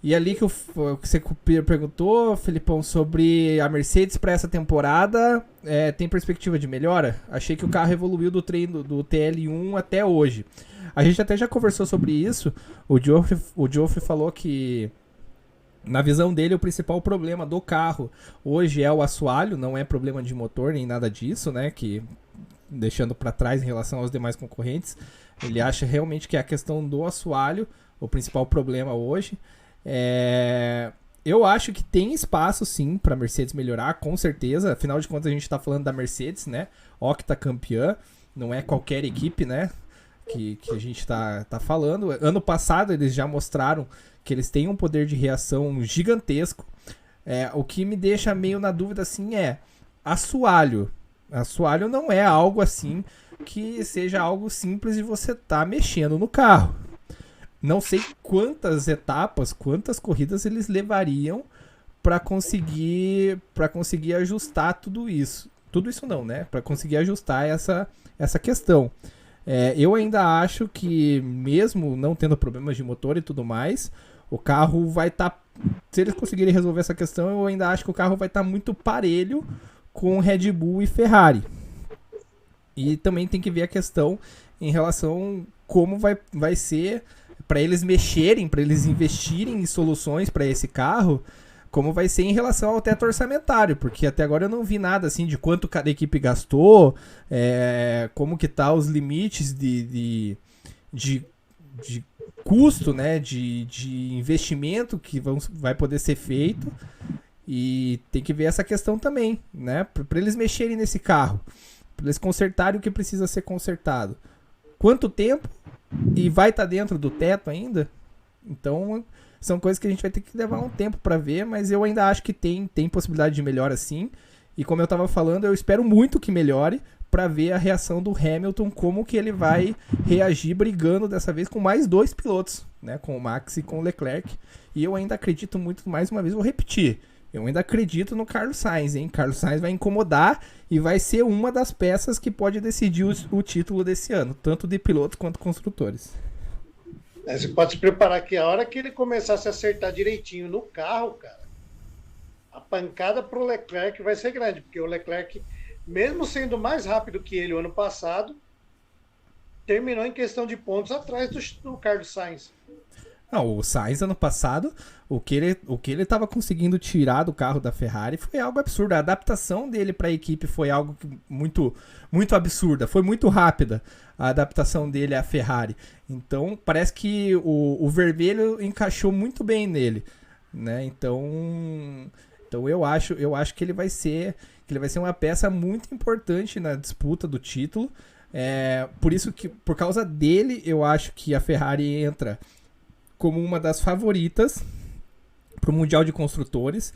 E ali que você perguntou, Felipão, sobre a Mercedes para essa temporada, tem perspectiva de melhora? Achei que o carro evoluiu do treino do TL1 até hoje. A gente até já conversou sobre isso. O Geoffrey falou que, na visão dele, o principal problema do carro hoje é o assoalho, não é problema de motor nem nada disso, né? Que, deixando para trás em relação aos demais concorrentes, ele acha realmente que é a questão do assoalho o principal problema hoje. Eu acho que tem espaço sim para a Mercedes melhorar, com certeza. Afinal de contas, a gente está falando da Mercedes, né? Octacampeã, não é qualquer equipe, né? que a gente tá falando. Ano passado eles já mostraram que eles têm um poder de reação gigantesco. O que me deixa meio na dúvida assim é assoalho. Assoalho não é algo assim que seja algo simples de você tá mexendo no carro. Não sei quantas etapas, quantas corridas eles levariam para conseguir ajustar tudo isso. Tudo isso não, né? Para conseguir ajustar essa questão. Eu ainda acho que, mesmo não tendo problemas de motor e tudo mais, o carro vai estar... se eles conseguirem resolver essa questão, eu ainda acho que o carro vai estar muito parelho com Red Bull e Ferrari. E também tem que ver a questão em relação como vai ser para eles mexerem, para eles investirem em soluções para esse carro, como vai ser em relação ao teto orçamentário, porque até agora eu não vi nada assim de quanto cada equipe gastou, como que tá os limites de custo, né, de investimento que vai poder ser feito, e tem que ver essa questão também, né, para eles mexerem nesse carro, para eles consertarem o que precisa ser consertado. Quanto tempo? E vai estar dentro do teto ainda? Então, são coisas que a gente vai ter que levar um tempo para ver, mas eu ainda acho que tem possibilidade de melhora sim. E como eu estava falando, eu espero muito que melhore para ver a reação do Hamilton, como que ele vai reagir brigando dessa vez com mais 2 pilotos, né, com o Max e com o Leclerc. E eu ainda acredito muito, mais uma vez, vou repetir, eu ainda acredito no Carlos Sainz, hein? Carlos Sainz vai incomodar e vai ser uma das peças que pode decidir o título desse ano, tanto de pilotos quanto construtores. Você pode se preparar que a hora que ele começar a se acertar direitinho no carro, cara, a pancada pro Leclerc vai ser grande, porque o Leclerc, mesmo sendo mais rápido que ele o ano passado, terminou em questão de pontos atrás do Carlos Sainz. Não, o Sainz ano passado, o que ele estava conseguindo tirar do carro da Ferrari foi algo absurdo. A adaptação dele para a equipe foi algo muito, muito absurda, foi muito rápida a adaptação dele à Ferrari. Então parece que o vermelho encaixou muito bem nele, né? Então eu acho que ele vai ser uma peça muito importante na disputa do título. Por causa dele, eu acho que a Ferrari entra como uma das favoritas para o Mundial de Construtores,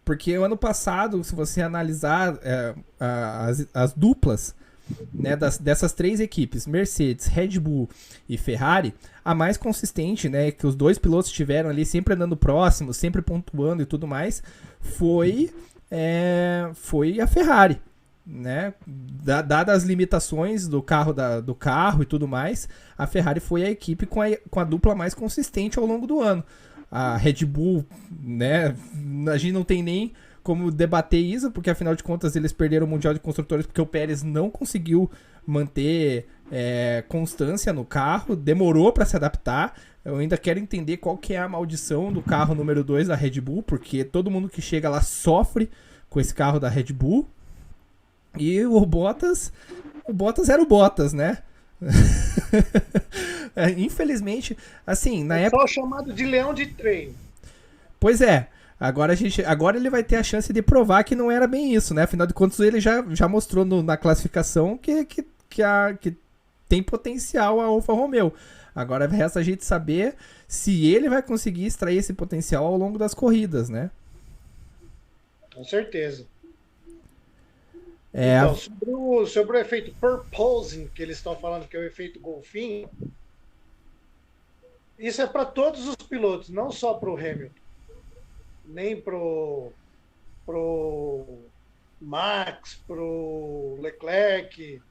porque o ano passado, se você analisar as duplas, né, dessas 3 equipes, Mercedes, Red Bull e Ferrari, a mais consistente, né, que os 2 pilotos tiveram ali sempre andando próximos, sempre pontuando e tudo mais, foi a Ferrari, né? Dadas as limitações do carro e tudo mais, a Ferrari foi a equipe com a dupla mais consistente ao longo do ano. A Red Bull, né, a gente não tem nem como debater isso, porque afinal de contas eles perderam o Mundial de Construtores porque o Pérez não conseguiu manter constância no carro, demorou para se adaptar. Eu ainda quero entender qual que é a maldição do carro número 2 da Red Bull, porque todo mundo que chega lá sofre com esse carro da Red Bull. E o Bottas era o Bottas, né? Infelizmente, assim, na época... Só chamado de leão de treino. Pois é, agora ele vai ter a chance de provar que não era bem isso, né? Afinal de contas, ele já mostrou na classificação que tem potencial a Alfa Romeo. Agora resta a gente saber se ele vai conseguir extrair esse potencial ao longo das corridas, né? Com certeza. Então, sobre o efeito purposing, que eles estão falando que é o efeito golfinho, isso é para todos os pilotos, não só para o Hamilton, nem pro Max, pro Leclerc.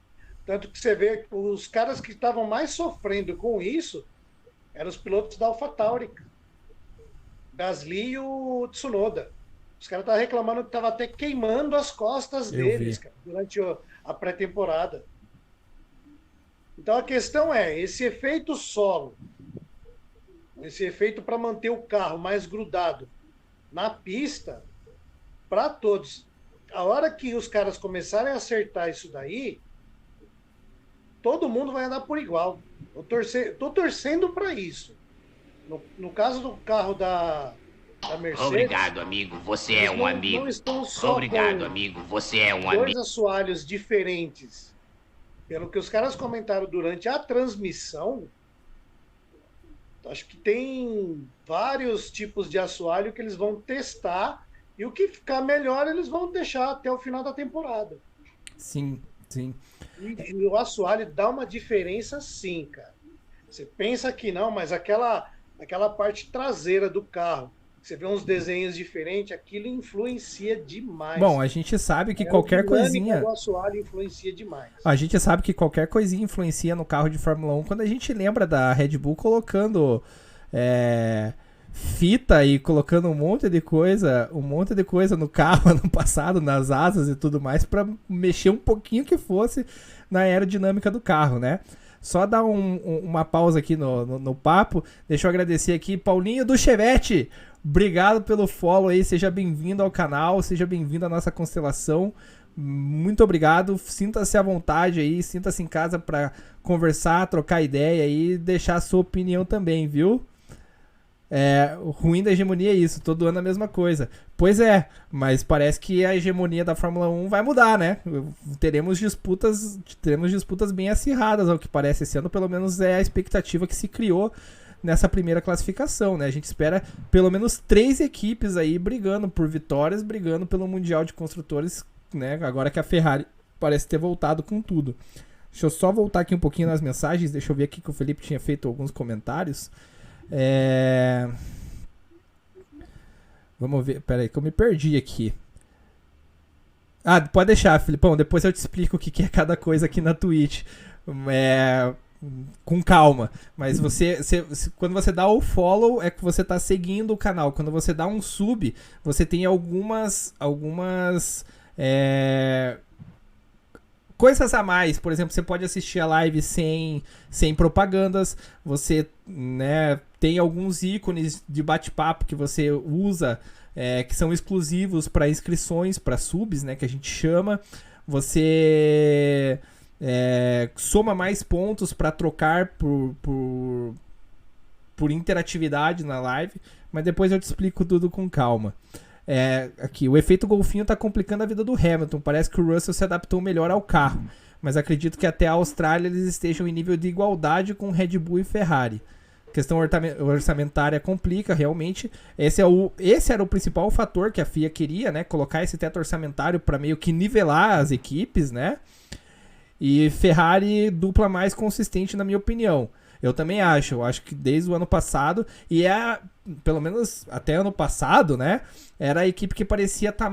Tanto que você vê que os caras que estavam mais sofrendo com isso eram os pilotos da AlphaTauri, Gasly e o Tsunoda. Os caras estavam reclamando que estava até queimando as costas deles, cara, durante a pré-temporada. Então a questão é, esse efeito solo, esse efeito para manter o carro mais grudado na pista, para todos. A hora que os caras começarem a acertar isso daí, todo mundo vai andar por igual. Tô torcendo para isso. No caso do carro da Mercedes... Obrigado, amigo. Você é um amigo. Não estão só Obrigado, amigo. Você é um amigo. 2 assoalhos diferentes pelo que os caras comentaram durante a transmissão, acho que tem vários tipos de assoalho que eles vão testar e o que ficar melhor eles vão deixar até o final da temporada. Sim. E o assoalho dá uma diferença sim, cara. Você pensa que não, mas aquela parte traseira do carro, você vê uns desenhos diferentes, aquilo influencia demais. Bom, a gente sabe que qualquer coisinha... O assoalho influencia demais. A gente sabe que qualquer coisinha influencia no carro de Fórmula 1 quando a gente lembra da Red Bull colocando fita e colocando um monte de coisa no carro ano passado, nas asas e tudo mais, para mexer um pouquinho que fosse na aerodinâmica do carro, né? Só dar uma pausa aqui no papo. Deixa eu agradecer aqui, Paulinho do Chevette. Obrigado pelo follow aí, seja bem-vindo ao canal, seja bem-vindo à nossa constelação. Muito obrigado, sinta-se à vontade aí, sinta-se em casa para conversar, trocar ideia e deixar a sua opinião também, viu? O ruim da hegemonia é isso, todo ano a mesma coisa. Pois é, mas parece que a hegemonia da Fórmula 1 vai mudar, né? Teremos disputas bem acirradas, ao que parece. Esse ano, pelo menos, é a expectativa que se criou nessa primeira classificação, né? A gente espera pelo menos 3 equipes aí brigando por vitórias, brigando pelo Mundial de Construtores, né? Agora que a Ferrari parece ter voltado com tudo. Deixa eu só voltar aqui um pouquinho nas mensagens, deixa eu ver aqui que o Felipe tinha feito alguns comentários. Vamos ver, peraí que eu me perdi aqui. Pode deixar, Filipão, depois eu te explico o que é cada coisa aqui na Twitch. Com calma. Mas quando você dá o follow, é que você tá seguindo o canal. Quando você dá um sub, você tem algumas coisas a mais. Por exemplo, você pode assistir a live sem propagandas. Você, né, tem alguns ícones de bate-papo que você usa, que são exclusivos para inscrições, para subs, né, que a gente chama. Você soma mais pontos para trocar por interatividade na live. Mas depois eu te explico tudo com calma. Aqui, o efeito golfinho está complicando a vida do Hamilton. Parece que o Russell se adaptou melhor ao carro, mas acredito que até a Austrália eles estejam em nível de igualdade com Red Bull e Ferrari. A questão orçamentária complica realmente. Esse era o principal fator que a FIA queria, né? Colocar esse teto orçamentário para meio que nivelar as equipes, né? E Ferrari dupla mais consistente, na minha opinião. Eu também acho. Eu acho que desde o ano passado, pelo menos até ano passado, né? Era a equipe que parecia estar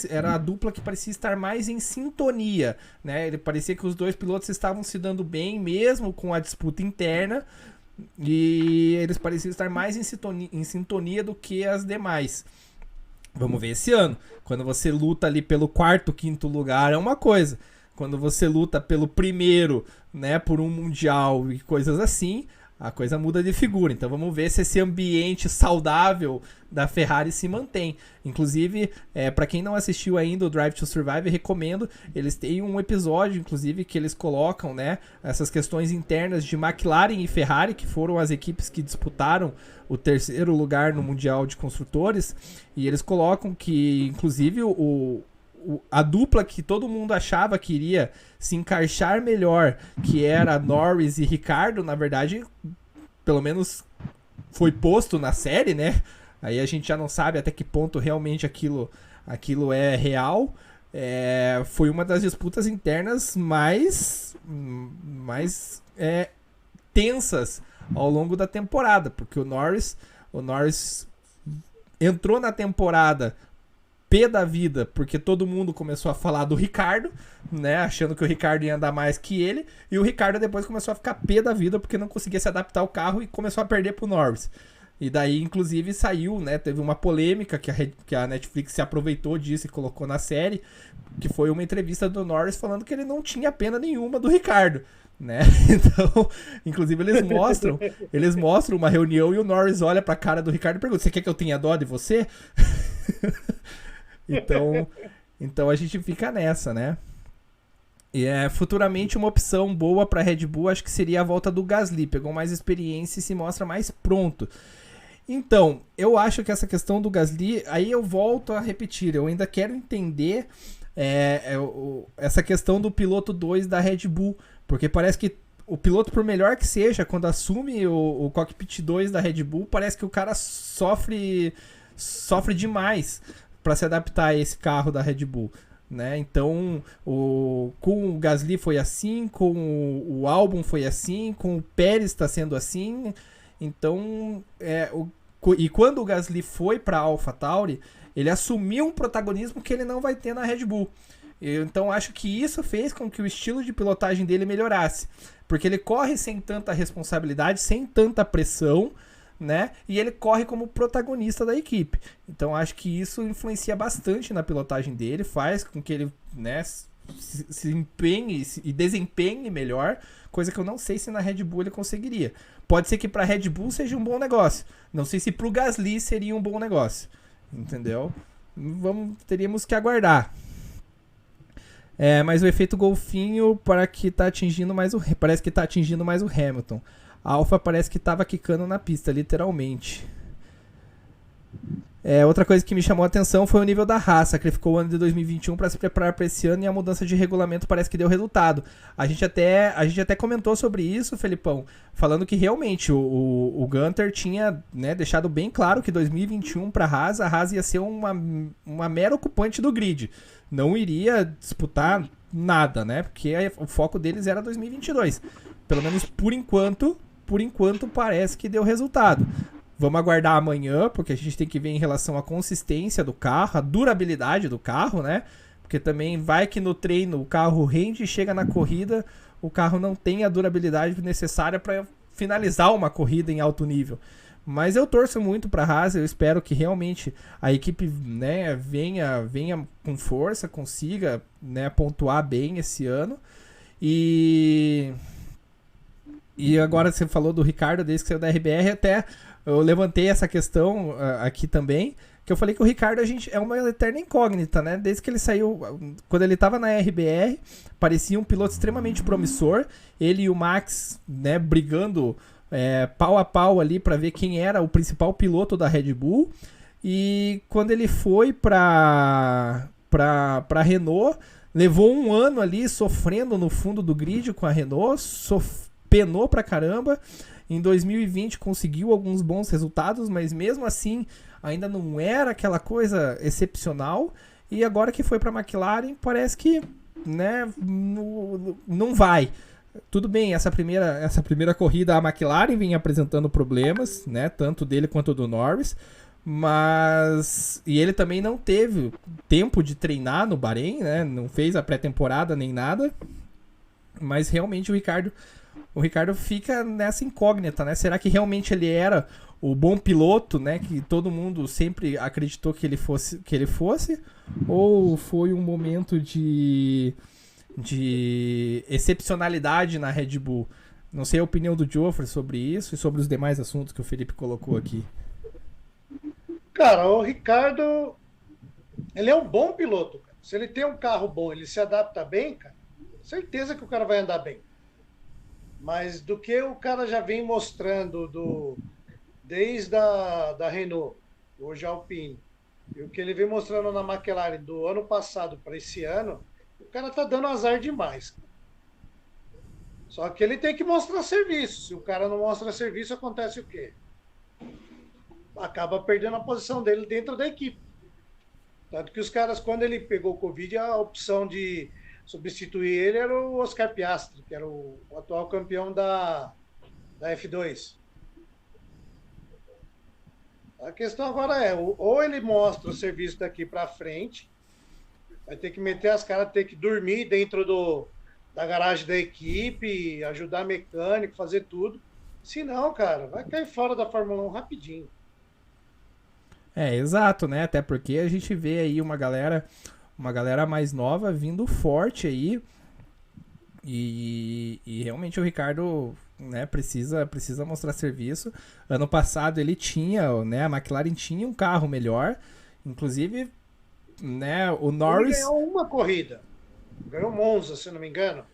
era a dupla que parecia estar mais em sintonia, né? Ele parecia que os dois pilotos estavam se dando bem, mesmo com a disputa interna. E eles pareciam estar mais em sintonia do que as demais. Vamos ver esse ano. Quando você luta ali pelo 4º, 5º lugar é uma coisa. Quando você luta pelo primeiro, né, por um mundial e coisas assim, a coisa muda de figura. Então vamos ver se esse ambiente saudável da Ferrari se mantém. Inclusive, para quem não assistiu ainda o Drive to Survive, recomendo. Eles têm um episódio, inclusive, que eles colocam, né, essas questões internas de McLaren e Ferrari, que foram as equipes que disputaram o 3º lugar no Mundial de Construtores. E eles colocam que, inclusive, a dupla que todo mundo achava que iria se encaixar melhor, que era Norris e Ricciardo, na verdade, pelo menos foi posto na série, né? Aí a gente já não sabe até que ponto realmente aquilo é real. Foi uma das disputas internas mais tensas ao longo da temporada, porque o Norris entrou na temporada pé da vida, porque todo mundo começou a falar do Ricciardo, né, achando que o Ricciardo ia andar mais que ele, e o Ricciardo depois começou a ficar pé da vida porque não conseguia se adaptar ao carro e começou a perder pro Norris. E daí, inclusive, saiu, né, teve uma polêmica que a Netflix se aproveitou disso e colocou na série, que foi uma entrevista do Norris falando que ele não tinha pena nenhuma do Ricciardo, né? Então, inclusive eles mostram uma reunião e o Norris olha pra cara do Ricciardo e pergunta: você quer que eu tenha dó de você? Então a gente fica nessa, né? E futuramente uma opção boa para Red Bull acho que seria a volta do Gasly. Pegou mais experiência e se mostra mais pronto. Então, eu acho que essa questão do Gasly, aí eu volto a repetir, eu ainda quero entender essa questão do piloto 2 da Red Bull, porque parece que o piloto, por melhor que seja, quando assume o cockpit 2 da Red Bull, parece que o cara sofre demais para se adaptar a esse carro da Red Bull, né? Então, com o Gasly foi assim, com o Albon foi assim, com o Pérez está sendo assim. Então, e quando o Gasly foi para a AlphaTauri, ele assumiu um protagonismo que ele não vai ter na Red Bull. Então, acho que isso fez com que o estilo de pilotagem dele melhorasse, porque ele corre sem tanta responsabilidade, sem tanta pressão, né? E ele corre como protagonista da equipe. Então acho que isso influencia bastante na pilotagem dele, faz com que ele, né, se empenhe e desempenhe melhor, coisa que eu não sei se na Red Bull ele conseguiria. Pode ser que para Red Bull seja um bom negócio, não sei se para o Gasly seria um bom negócio, entendeu? Teríamos que aguardar. Mas o efeito golfinho parece que tá atingindo mais o Hamilton. A Alfa parece que estava quicando na pista, literalmente. Outra coisa que me chamou a atenção foi o nível da Haas. Sacrificou o ano de 2021 para se preparar para esse ano, e a mudança de regulamento parece que deu resultado. A gente até comentou sobre isso, Felipão, falando que realmente o Gunter tinha, né, deixado bem claro que 2021 para a Haas ia ser uma mera ocupante do grid. Não iria disputar nada, né? Porque o foco deles era 2022. Pelo menos por enquanto parece que deu resultado. Vamos aguardar amanhã, porque a gente tem que ver em relação à consistência do carro, a durabilidade do carro, né? Porque também vai que no treino o carro rende e chega na corrida, o carro não tem a durabilidade necessária para finalizar uma corrida em alto nível. Mas eu torço muito para a Haas, eu espero que realmente a equipe, né, venha com força, consiga, né, pontuar bem esse ano. E agora você falou do Ricciardo, desde que saiu da RBR, até eu levantei essa questão aqui também, que eu falei que o Ricciardo é uma eterna incógnita, né? Desde que ele saiu, quando ele estava na RBR, parecia um piloto extremamente promissor, ele e o Max, né, brigando pau a pau ali para ver quem era o principal piloto da Red Bull, e quando ele foi para Renault, levou um ano ali sofrendo no fundo do grid com a Renault, penou pra caramba. Em 2020 conseguiu alguns bons resultados, mas mesmo assim ainda não era aquela coisa excepcional. E agora que foi pra McLaren, parece que, né, não vai. Tudo bem, essa primeira corrida a McLaren vinha apresentando problemas, né, tanto dele quanto do Norris. E ele também não teve tempo de treinar no Bahrein, né, não fez a pré-temporada nem nada. Mas realmente o Ricciardo fica nessa incógnita, né? Será que realmente ele era o bom piloto, né? Que todo mundo sempre acreditou que ele fosse? Ou foi um momento de excepcionalidade na Red Bull? Não sei a opinião do Geoffrey sobre isso e sobre os demais assuntos que o Felipe colocou aqui. Cara, o Ricciardo, ele é um bom piloto, cara. Se ele tem um carro bom, ele se adapta bem, cara, certeza que o cara vai andar bem. Mas do que o cara já vem mostrando desde da Renault, hoje Alpine, e o que ele vem mostrando na McLaren do ano passado para esse ano, o cara tá dando azar demais. Só que ele tem que mostrar serviço. Se o cara não mostra serviço, acontece o quê? Acaba perdendo a posição dele dentro da equipe. Tanto que os caras, quando ele pegou o Covid, a opção de substituir ele era o Oscar Piastri, que era o atual campeão da F2. A questão agora ou ele mostra o serviço daqui para frente, vai ter que meter as caras, ter que dormir dentro da garagem da equipe, ajudar mecânico, fazer tudo. Se não, cara, vai cair fora da Fórmula 1 rapidinho. Exato, né? Até porque a gente vê aí uma galera mais nova vindo forte aí, e realmente o Ricciardo, né, precisa mostrar serviço. Ano passado ele tinha, né, a McLaren tinha um carro melhor, inclusive, né, o Norris... Ele ganhou uma corrida, ganhou Monza, se não me engano.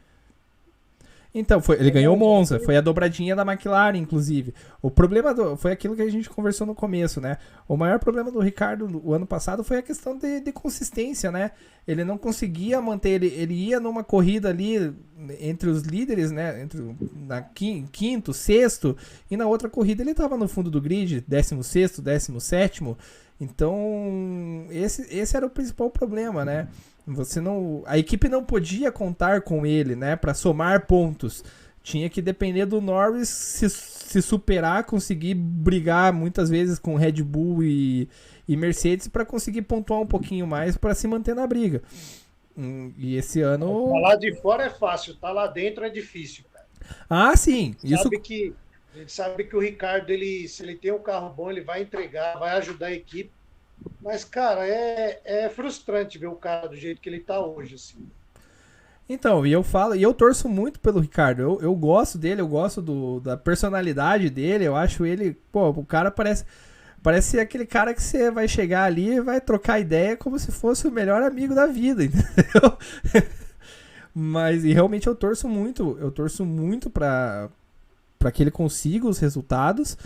Então, ele ganhou o Monza, foi a dobradinha da McLaren, inclusive. O problema foi aquilo que a gente conversou no começo, né? O maior problema do Ricardo o ano passado foi a questão de consistência, né? Ele não conseguia manter, ele ia numa corrida ali entre os líderes, né? Na quinto, sexto, e na outra corrida ele estava no fundo do grid, 16º, 17º. Então, esse era o principal problema, né? A equipe não podia contar com ele, né, para somar pontos. Tinha que depender do Norris se superar, conseguir brigar muitas vezes com Red Bull e Mercedes para conseguir pontuar um pouquinho mais para se manter na briga. E esse ano... Tá lá de fora é fácil, tá lá dentro é difícil, cara. Ah, sim. A gente sabe que o Ricardo, se ele tem um carro bom, ele vai entregar, vai ajudar a equipe. Mas, cara, é frustrante ver o cara do jeito que ele tá hoje, assim. Então, e eu torço muito pelo Ricardo. Eu gosto dele, eu gosto da personalidade dele. Eu acho ele, pô, o cara parece ser aquele cara que você vai chegar ali e vai trocar ideia como se fosse o melhor amigo da vida, entendeu? Mas, e realmente eu torço muito pra que ele consiga os resultados.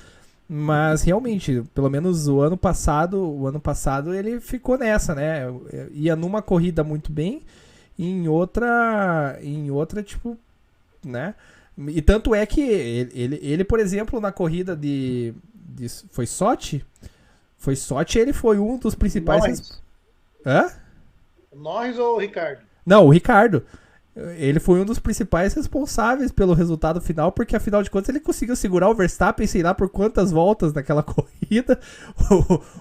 Mas realmente, pelo menos o ano passado ele ficou nessa, né? Ia numa corrida muito bem, e em outra tipo, né? E tanto é que ele por exemplo, na corrida foi Sochi? Foi Sochi, ele foi um dos principais... Norris. Hã? Norris ou o Ricardo? Não, o Ricardo. Ele foi um dos principais responsáveis pelo resultado final, porque afinal de contas ele conseguiu segurar o Verstappen, sei lá por quantas voltas naquela corrida.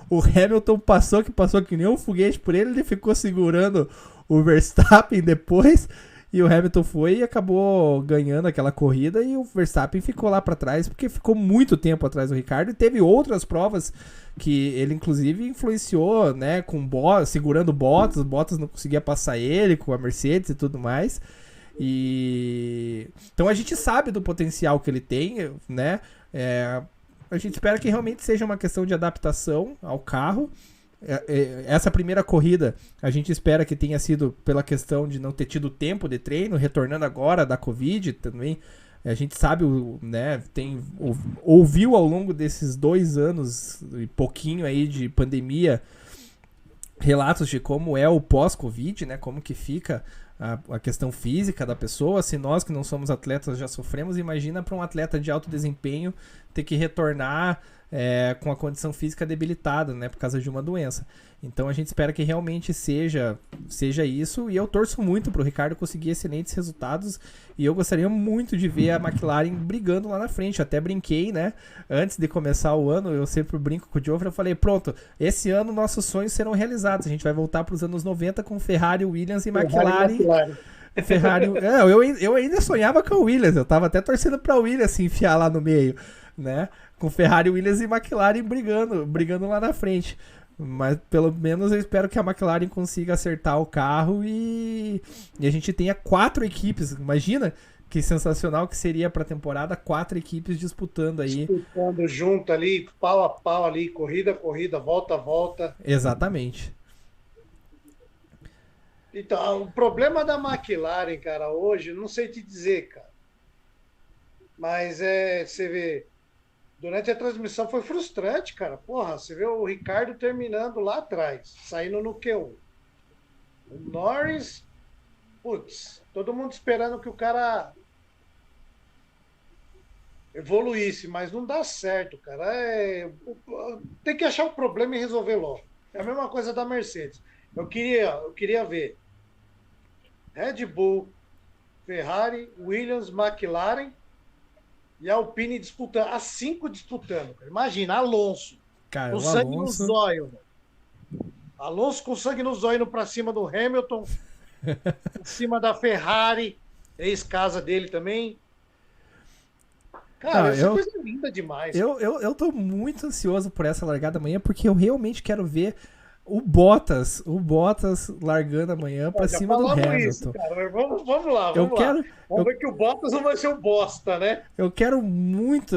O Hamilton passou que nem um foguete por ele ficou segurando o Verstappen depois, e o Hamilton foi e acabou ganhando aquela corrida, e o Verstappen ficou lá para trás, porque ficou muito tempo atrás do Ricardo, e teve outras provas que ele inclusive influenciou, né, segurando Bottas não conseguia passar ele com a Mercedes e tudo mais. E então a gente sabe do potencial que ele tem, né? A gente espera que realmente seja uma questão de adaptação ao carro. Essa primeira corrida a gente espera que tenha sido pela questão de não ter tido tempo de treino, retornando agora da Covid também. A gente sabe, né, ouviu ao longo desses 2 anos e pouquinho aí de pandemia relatos de como é o pós-Covid, né, como que fica a questão física da pessoa. Se nós que não somos atletas já sofremos, imagina para um atleta de alto desempenho ter que retornar com a condição física debilitada, né, por causa de uma doença. Então a gente espera que realmente seja isso, e eu torço muito para o Ricardo conseguir excelentes resultados, e eu gostaria muito de ver a McLaren brigando lá na frente. Eu até brinquei, né, antes de começar o ano, eu sempre brinco com o Geoffrey, eu falei, pronto, esse ano nossos sonhos serão realizados, a gente vai voltar para os anos 90 com Ferrari, Williams e McLaren. Ferrari, eu ainda sonhava com o Williams, eu tava até torcendo para o Williams se enfiar lá no meio, né, com Ferrari, Williams e McLaren brigando lá na frente. Mas pelo menos eu espero que a McLaren consiga acertar o carro e a gente tenha 4 equipes. Imagina que sensacional que seria para a temporada, 4 equipes disputando aí. Disputando junto ali, pau a pau ali, corrida a corrida, volta a volta. Exatamente. Então, o problema da McLaren, cara, hoje, não sei te dizer, cara. Mas você vê... Durante a transmissão foi frustrante, cara. Porra, você vê o Ricardo terminando lá atrás, saindo no Q1. O Norris, putz, todo mundo esperando que o cara evoluísse, mas não dá certo, cara. Tem que achar um problema e resolver logo. É a mesma coisa da Mercedes. Eu queria ver Red Bull, Ferrari, Williams, McLaren e a Alpine disputando, as 5 disputando. Imagina, Alonso. Cara, com sangue no zóio. Alonso com sangue no zóio indo pra cima do Hamilton. Em cima da Ferrari. Ex-casa dele também. Cara, essa coisa é linda demais. Eu tô muito ansioso por essa largada amanhã, porque eu realmente quero ver o Bottas largando amanhã pra cima do Hamilton. Isso, cara. Vamos lá. Vamos ver que o Bottas não vai ser um bosta, né? Eu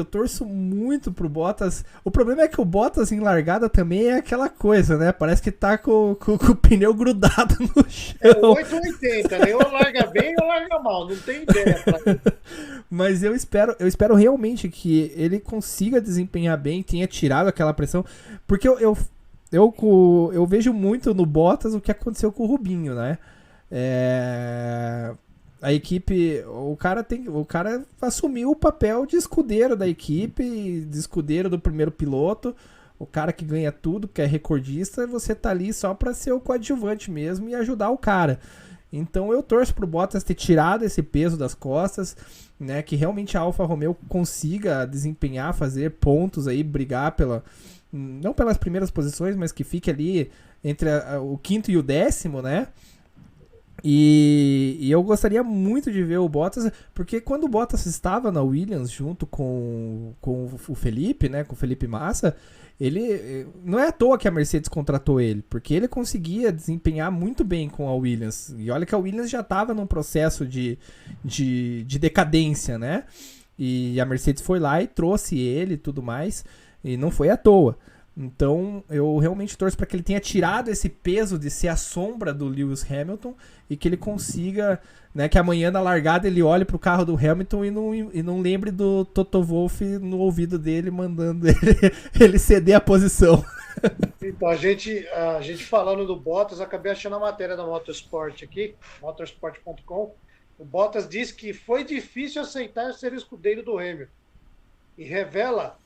torço muito pro Bottas. O problema é que o Bottas em largada também é aquela coisa, né? Parece que tá com o pneu grudado no chão. 880, né? Ou larga bem ou larga mal, não tem ideia. Mas eu espero realmente que ele consiga desempenhar bem, tenha tirado aquela pressão, porque eu vejo muito no Bottas o que aconteceu com o Rubinho, né? A equipe, o cara assumiu o papel de escudeiro da equipe, de escudeiro do primeiro piloto, o cara que ganha tudo, que é recordista, você tá ali só pra ser o coadjuvante mesmo e ajudar o cara. Então eu torço pro Bottas ter tirado esse peso das costas, né, que realmente a Alfa Romeo consiga desempenhar, fazer pontos aí, brigar não pelas primeiras posições, mas que fique ali entre o quinto e o 10º, né? E eu gostaria muito de ver o Bottas, porque quando o Bottas estava na Williams junto com o Felipe, né, com o Felipe Massa, ele não é à toa que a Mercedes contratou ele, porque ele conseguia desempenhar muito bem com a Williams. E olha que a Williams já estava num processo de decadência, né? E a Mercedes foi lá e trouxe ele e tudo mais, e não foi à toa. Então eu realmente torço para que ele tenha tirado esse peso de ser a sombra do Lewis Hamilton e que ele consiga, né, que amanhã na largada ele olhe pro carro do Hamilton e não lembre do Toto Wolff no ouvido dele mandando ele ceder a posição. Então, a gente falando do Bottas, acabei achando a matéria da Motorsport aqui, motorsport.com. O Bottas diz que foi difícil aceitar ser escudeiro do Hamilton e revela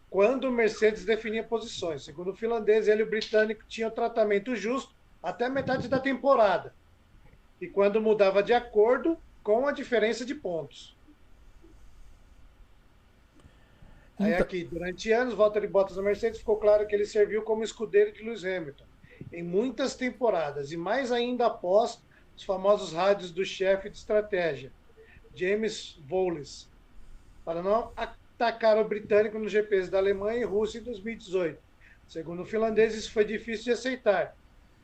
quando o Mercedes definia posições. Segundo o finlandês, ele e o britânico tinham tratamento justo até a metade da temporada, e quando mudava de acordo com a diferença de pontos. Aí aqui, durante anos, Valtteri Bottas na Mercedes, ficou claro que ele serviu como escudeiro de Lewis Hamilton em muitas temporadas, e mais ainda após os famosos rádios do chefe de estratégia, James Vowles, para não atacar o britânico nos GPs da Alemanha e Rússia em 2018. Segundo o finlandês, isso foi difícil de aceitar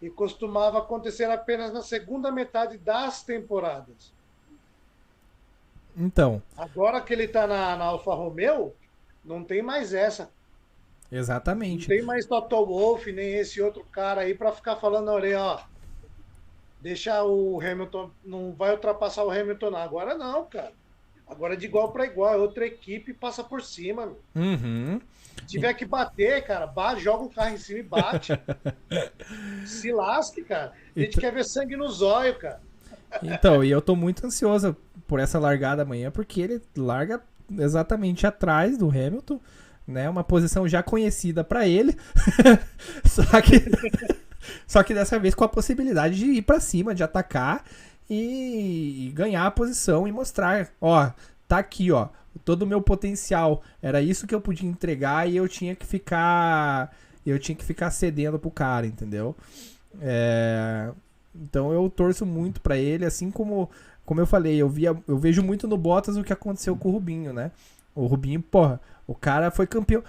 e costumava acontecer apenas na segunda metade das temporadas. Então, agora que ele está na Alfa Romeo, não tem mais essa. Exatamente. Não tem mais Toto Wolff, nem esse outro cara aí para ficar falando na orelha, ó, deixa o Hamilton, não vai ultrapassar o Hamilton não. Agora não, cara. Agora é de igual para igual, é outra equipe passa por cima. Meu. Uhum. Se tiver que bater, cara, joga o carro em cima e bate. Se lasque, cara. A gente quer ver sangue no zóio, cara. Então, e eu tô muito ansioso por essa largada amanhã, porque ele larga exatamente atrás do Hamilton, né? Uma posição já conhecida para ele. Só que dessa vez com a possibilidade de ir para cima, de atacar e ganhar a posição e mostrar, ó, tá aqui, ó, todo o meu potencial, era isso que eu podia entregar e eu tinha que ficar cedendo pro cara, entendeu? Então eu torço muito pra ele, assim como eu falei, eu vejo muito no Bottas o que aconteceu com o Rubinho, né? O Rubinho, porra, o cara foi campeão.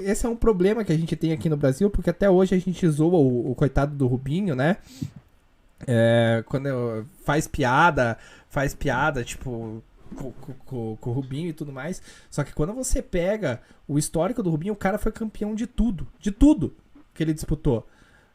Esse é um problema que a gente tem aqui no Brasil, porque até hoje a gente zoa o coitado do Rubinho, né? Quando faz piada, tipo, com o Rubinho e tudo mais. Só que quando você pega o histórico do Rubinho, o cara foi campeão de tudo que ele disputou,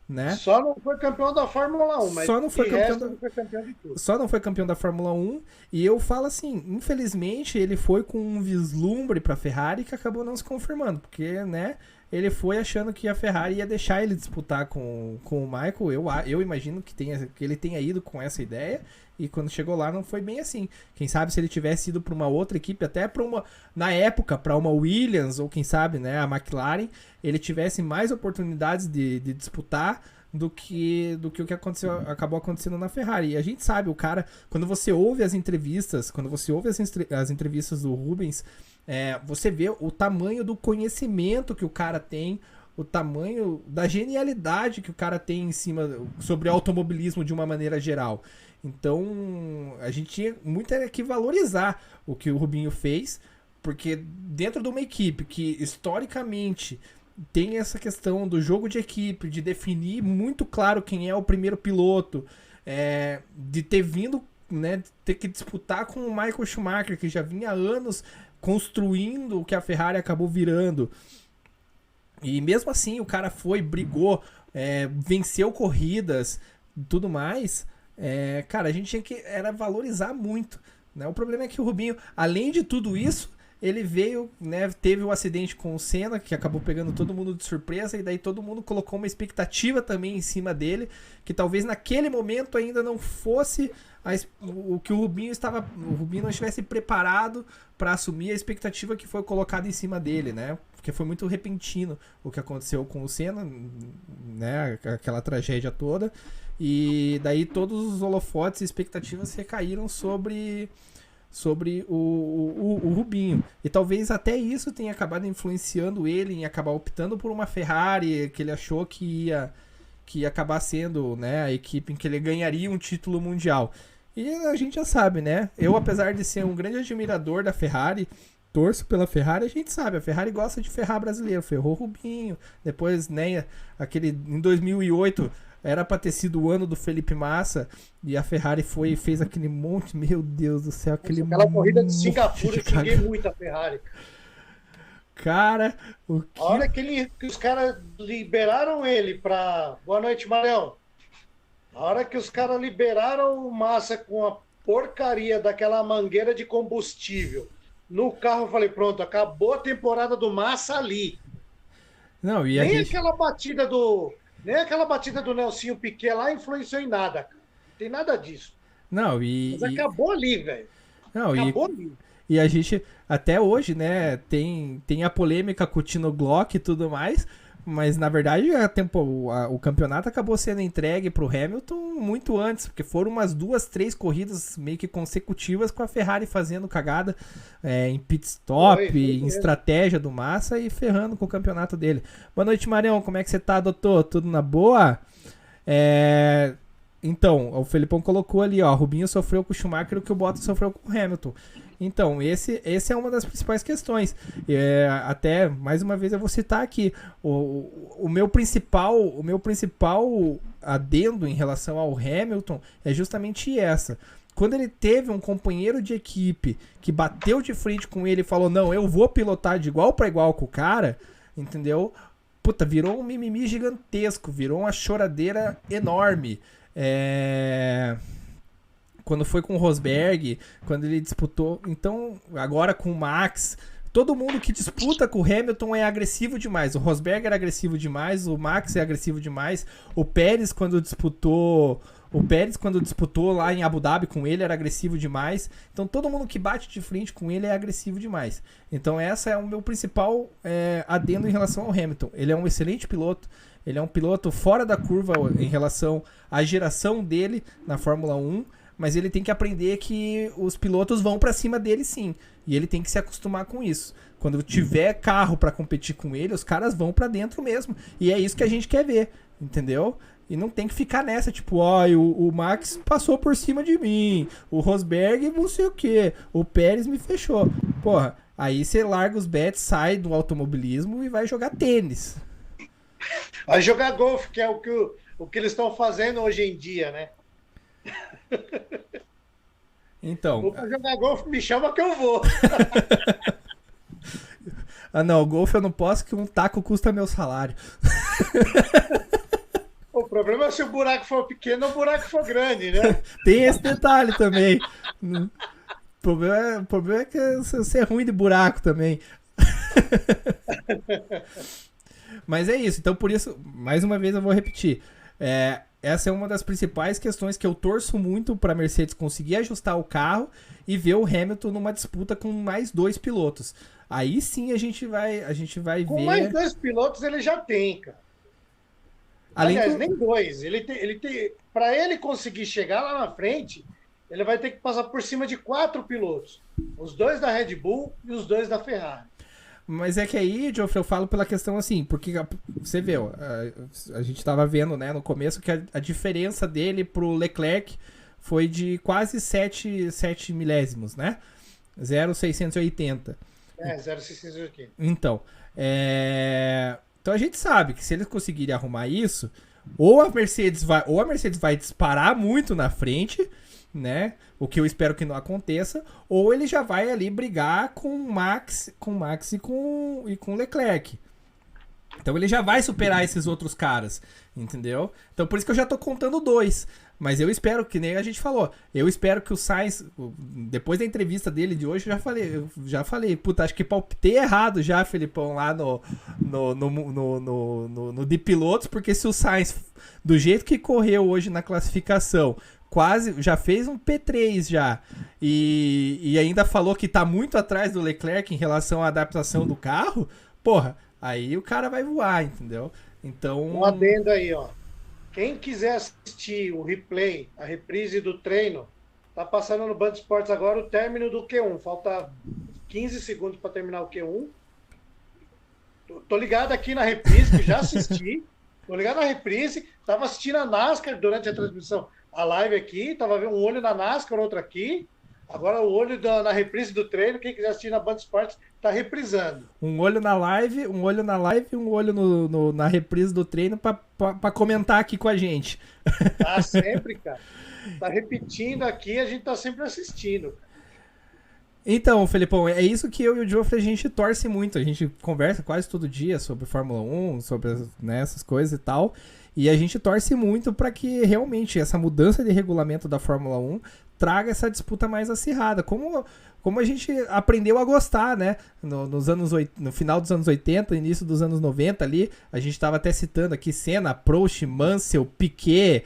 né? Só não foi campeão da Fórmula 1, mas só não foi campeão de tudo. Só não foi campeão da Fórmula 1, e eu falo assim, infelizmente ele foi com um vislumbre pra Ferrari que acabou não se confirmando, porque, né, ele foi achando que a Ferrari ia deixar ele disputar com o Michael. Eu imagino que ele tenha ido com essa ideia, e quando chegou lá não foi bem assim. Quem sabe se ele tivesse ido para uma outra equipe, até na época, para uma Williams, ou quem sabe, né, a McLaren, ele tivesse mais oportunidades de disputar do que o que acabou acontecendo na Ferrari. E a gente sabe, o cara, quando você ouve as entrevistas do Rubens, você vê o tamanho do conhecimento que o cara tem, o tamanho da genialidade que o cara tem em cima sobre automobilismo de uma maneira geral. Então, a gente tinha muito que valorizar o que o Rubinho fez, porque dentro de uma equipe que historicamente tem essa questão do jogo de equipe, de definir muito claro quem é o primeiro piloto, de ter vindo, né, ter que disputar com o Michael Schumacher, que já vinha há anos construindo o que a Ferrari acabou virando. E mesmo assim o cara brigou, venceu corridas, tudo mais. Cara, a gente tinha que valorizar muito, né? O problema é que o Rubinho, além de tudo isso, ele veio, né, teve um acidente com o Senna, que acabou pegando todo mundo de surpresa, e daí todo mundo colocou uma expectativa também em cima dele, que talvez naquele momento ainda não fosse o que o Rubinho não estivesse preparado para assumir a expectativa que foi colocada em cima dele, né? Porque foi muito repentino o que aconteceu com o Senna, né? Aquela tragédia toda, e daí todos os holofotes e expectativas recaíram sobre o Rubinho. E talvez até isso tenha acabado influenciando ele em acabar optando por uma Ferrari, que ele achou que ia acabar sendo, né, a equipe em que ele ganharia um título mundial. E a gente já sabe, né? Eu, apesar de ser um grande admirador da Ferrari, torço pela Ferrari, a gente sabe, a Ferrari gosta de ferrar brasileiro, ferrou o Rubinho, depois, né, em 2008... Era pra ter sido o ano do Felipe Massa, e a Ferrari foi e fez aquele monte, meu Deus do céu, aquela corrida de Singapura, eu xinguei muito a Ferrari. Cara, a hora que os caras liberaram ele pra... Boa noite, Marião. A hora que os caras liberaram o Massa com a porcaria daquela mangueira de combustível no carro, eu falei, pronto, acabou a temporada do Massa ali. Não, e Nem aquela batida do Nelsinho Piquet lá influenciou em nada. Não tem nada disso. Não, Mas acabou ali, velho. Acabou ali. E a gente, até hoje, né, tem a polêmica com o Tino Glock e tudo mais, mas na verdade o campeonato acabou sendo entregue pro Hamilton muito antes, porque foram umas 2, 3 corridas meio que consecutivas com a Ferrari fazendo cagada em pit stop, em estratégia do Massa e ferrando com o campeonato dele. Boa noite, Marião, como é que você tá, doutor? Tudo na boa? Então, o Felipão colocou ali, ó, Rubinho sofreu com o Schumacher o que o Bottas sofreu com o Hamilton. Então, esse é uma das principais questões. Até, mais uma vez, eu vou citar aqui. O meu principal adendo em relação ao Hamilton é justamente essa. Quando ele teve um companheiro de equipe que bateu de frente com ele e falou, não, eu vou pilotar de igual para igual com o cara, entendeu? Puta, virou um mimimi gigantesco, virou uma choradeira enorme. Quando foi com o Rosberg, quando ele disputou, então agora com o Max, todo mundo que disputa com o Hamilton é agressivo demais. O Rosberg era agressivo demais, o Max é agressivo demais, o Pérez quando disputou lá em Abu Dhabi com ele era agressivo demais. Então todo mundo que bate de frente com ele é agressivo demais. Então essa é o meu principal adendo em relação ao Hamilton. Ele é um excelente piloto, ele é um piloto fora da curva em relação à geração dele na Fórmula 1, mas ele tem que aprender que os pilotos vão pra cima dele sim, e ele tem que se acostumar com isso. Quando tiver carro pra competir com ele, os caras vão pra dentro mesmo, e é isso que a gente quer ver, entendeu? E não tem que ficar nessa, tipo, o Max passou por cima de mim, o Rosberg não sei o que, o Pérez me fechou. Porra, aí você larga os bets, sai do automobilismo e vai jogar tênis. Vai jogar golfe, que é o que eles estão fazendo hoje em dia, né? Então, vou pra jogar golfe, me chama que eu vou. Não, o golfe eu não posso, que um taco custa meu salário. O problema é se o buraco for pequeno ou o buraco for grande, né? Tem esse detalhe também. O problema é que você é ruim de buraco também. Mas é isso, então por isso, mais uma vez eu vou repetir. Essa é uma das principais questões que eu torço muito para a Mercedes conseguir ajustar o carro e ver o Hamilton numa disputa com mais 2 pilotos. Aí sim a gente vai ver... Com mais 2 pilotos ele já tem, cara. Aliás, nem 2. Para ele conseguir chegar lá na frente, ele vai ter que passar por cima de 4 pilotos. Os 2 da Red Bull e os 2 da Ferrari. Mas é que aí, Geoffrey, eu falo pela questão assim, porque você vê, ó, a gente tava vendo, né, no começo que a diferença dele pro Leclerc foi de quase 7 milésimos, né? 0,680. 0,680. Então, então a gente sabe que se eles conseguirem arrumar isso, ou a Mercedes vai disparar muito na frente, né? O que eu espero que não aconteça, ou ele já vai ali brigar com o Max e com o Leclerc. Então ele já vai superar esses outros caras, entendeu? Então por isso que eu já tô contando 2. Mas eu espero, que nem a gente falou, eu espero que o Sainz, depois da entrevista dele de hoje, eu já falei, puta, acho que palpitei errado já, Felipão, lá no de pilotos, porque se o Sainz, do jeito que correu hoje na classificação, quase, já fez um P3 já, e ainda falou que tá muito atrás do Leclerc em relação à adaptação do carro, porra, aí o cara vai voar, entendeu? Então... Um adendo aí, ó. Quem quiser assistir o replay, a reprise do treino, tá passando no Band Esportes agora o término do Q1. Falta 15 segundos para terminar o Q1. Tô ligado aqui na reprise, que já assisti. Tô ligado na reprise. Tava assistindo a NASCAR durante a transmissão. A live aqui, tava vendo um olho na NASCAR, outro aqui. Agora o olho na reprise do treino, quem quiser assistir na Band Esportes, tá reprisando. Um olho na live e um olho na reprise do treino pra comentar aqui com a gente. Tá sempre, cara. Tá repetindo aqui, a gente tá sempre assistindo. Então, Felipão, é isso que eu e o Geoffrey, a gente torce muito. A gente conversa quase todo dia sobre Fórmula 1, sobre, né, essas coisas e tal. E a gente torce muito para que realmente essa mudança de regulamento da Fórmula 1 traga essa disputa mais acirrada. Como a gente aprendeu a gostar, né? No final dos anos 80, início dos anos 90 ali, a gente estava até citando aqui Senna, Prost, Mansell, Piquet,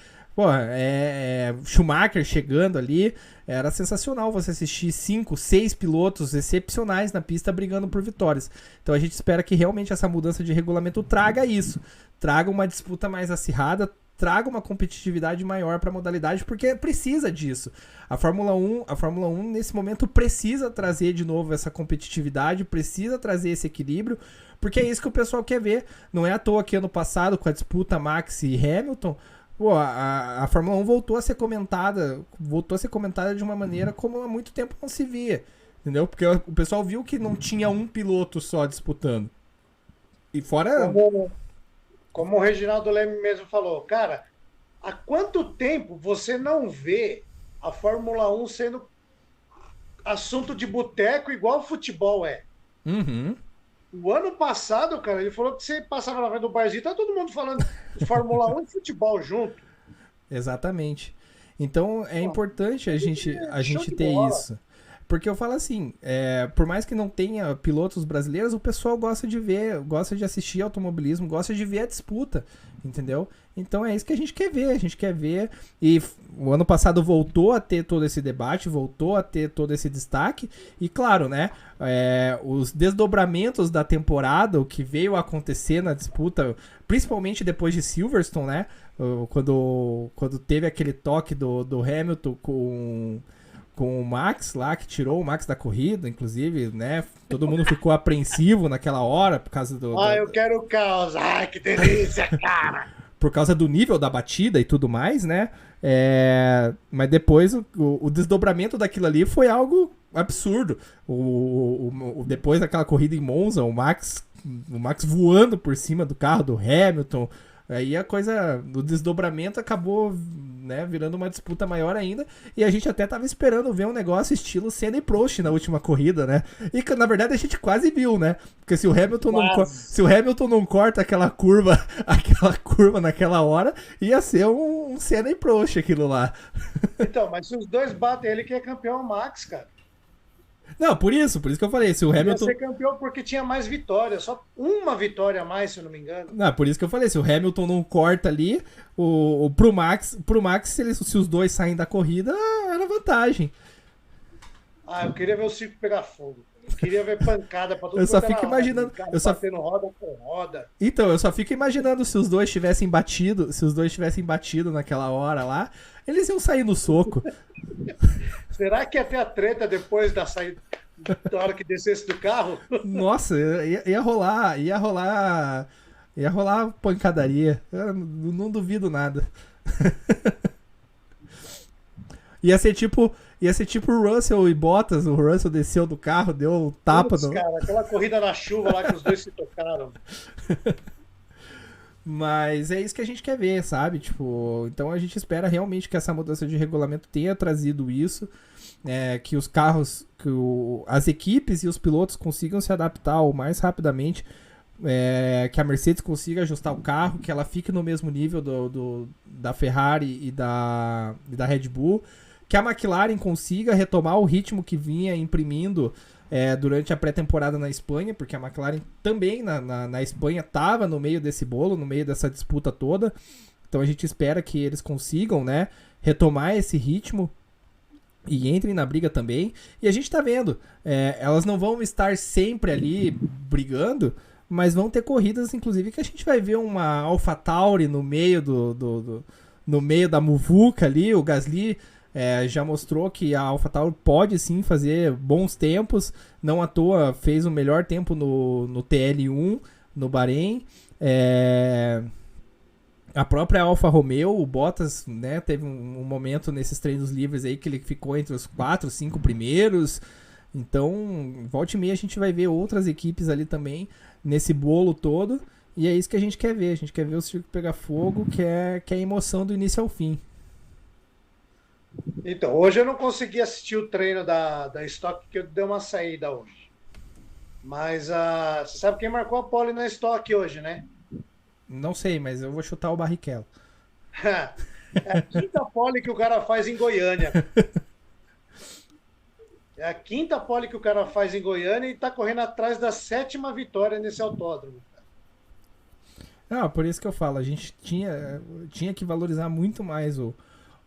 Schumacher chegando ali. Era sensacional você assistir 5, 6 pilotos excepcionais na pista brigando por vitórias. Então a gente espera que realmente essa mudança de regulamento traga isso. Traga uma disputa mais acirrada, traga uma competitividade maior para a modalidade, porque precisa disso. A Fórmula 1 nesse momento precisa trazer de novo essa competitividade, precisa trazer esse equilíbrio, porque é isso que o pessoal quer ver. Não é à toa que ano passado, com a disputa Max e Hamilton, a Fórmula 1 voltou a ser comentada de uma maneira como há muito tempo não se via, entendeu? Porque o pessoal viu que não tinha um piloto só disputando. E fora... Como o Reginaldo Leme mesmo falou, cara, há quanto tempo você não vê a Fórmula 1 sendo assunto de boteco igual o futebol é? Uhum. O ano passado, cara, ele falou que você passava na frente do barzinho, tá todo mundo falando de Fórmula 1 e futebol junto. Exatamente. Então é importante a gente ter isso. Porque eu falo assim, por mais que não tenha pilotos brasileiros, o pessoal gosta de ver, gosta de assistir automobilismo, gosta de ver a disputa, entendeu? Então é isso que a gente quer ver, e o ano passado voltou a ter todo esse debate, voltou a ter todo esse destaque, e claro, né, os desdobramentos da temporada, o que veio a acontecer na disputa, principalmente depois de Silverstone, né, quando teve aquele toque do Hamilton com o Max lá, que tirou o Max da corrida, inclusive, né? Todo mundo ficou apreensivo naquela hora por causa do... eu quero caos. Ai, que delícia, cara! Por causa do nível da batida e tudo mais, né? Mas depois o desdobramento daquilo ali foi algo absurdo. Depois daquela corrida em Monza, o Max voando por cima do carro do Hamilton. Aí a coisa do desdobramento acabou, né, virando uma disputa maior ainda, e a gente até tava esperando ver um negócio estilo Senna e Prost na última corrida, né? E na verdade a gente quase viu, né? Porque se o Hamilton não corta aquela curva naquela hora, ia ser um Senna e Prost aquilo lá. Então, mas se os dois batem, ele que é campeão Max, cara. Não, por isso que eu falei, se o Hamilton... Ia ser campeão porque tinha mais vitórias, só uma vitória a mais, se eu não me engano. Não, por isso que eu falei, se o Hamilton não corta ali, pro Max se os dois saem da corrida, era vantagem. Eu queria ver o circo pegar fogo. Eu queria ver pancada pra todo mundo. Eu só fico imaginando... Batendo roda com roda. Então, eu só fico imaginando se os dois tivessem batido naquela hora lá, eles iam sair no soco. Será que ia ter a treta depois da saída, da hora que descesse do carro? Nossa, ia rolar pancadaria. Eu não duvido nada. Ia ser tipo o Russell e Bottas. O Russell desceu do carro, deu um tapa no... Cara, aquela corrida na chuva lá que os dois se tocaram. Mas é isso que a gente quer ver, sabe? Tipo, então a gente espera realmente que essa mudança de regulamento tenha trazido isso, que os carros, as equipes e os pilotos consigam se adaptar o mais rapidamente que a Mercedes consiga ajustar o carro, que ela fique no mesmo nível da Ferrari e da Red Bull, que a McLaren consiga retomar o ritmo que vinha imprimindo durante a pré-temporada na Espanha, porque a McLaren também na Espanha estava no meio desse bolo, no meio dessa disputa toda. Então a gente espera que eles consigam, né, retomar esse ritmo e entrem na briga também. E a gente tá vendo, elas não vão estar sempre ali brigando, mas vão ter corridas, inclusive, que a gente vai ver uma AlphaTauri no meio no meio da muvuca ali. O Gasly já mostrou que a AlphaTauri pode sim fazer bons tempos. Não à toa fez o melhor tempo no TL1 no Bahrein. A própria Alfa Romeo, o Bottas, né, teve um momento nesses treinos livres aí que ele ficou entre os 4, 5 primeiros. Então, volta e meia a gente vai ver outras equipes ali também nesse bolo todo. E é isso que a gente quer ver. A gente quer ver o circo pegar fogo, que é a emoção do início ao fim. Então, hoje eu não consegui assistir o treino da Stock, porque eu dei uma saída hoje. Mas você sabe quem marcou a pole na Stock hoje, né? Não sei, mas eu vou chutar o Barrichello. É a quinta pole que o cara faz em Goiânia. É a quinta pole que o cara faz em Goiânia e tá correndo atrás da 7ª vitória nesse autódromo. Não, por isso que eu falo, a gente tinha que valorizar muito mais o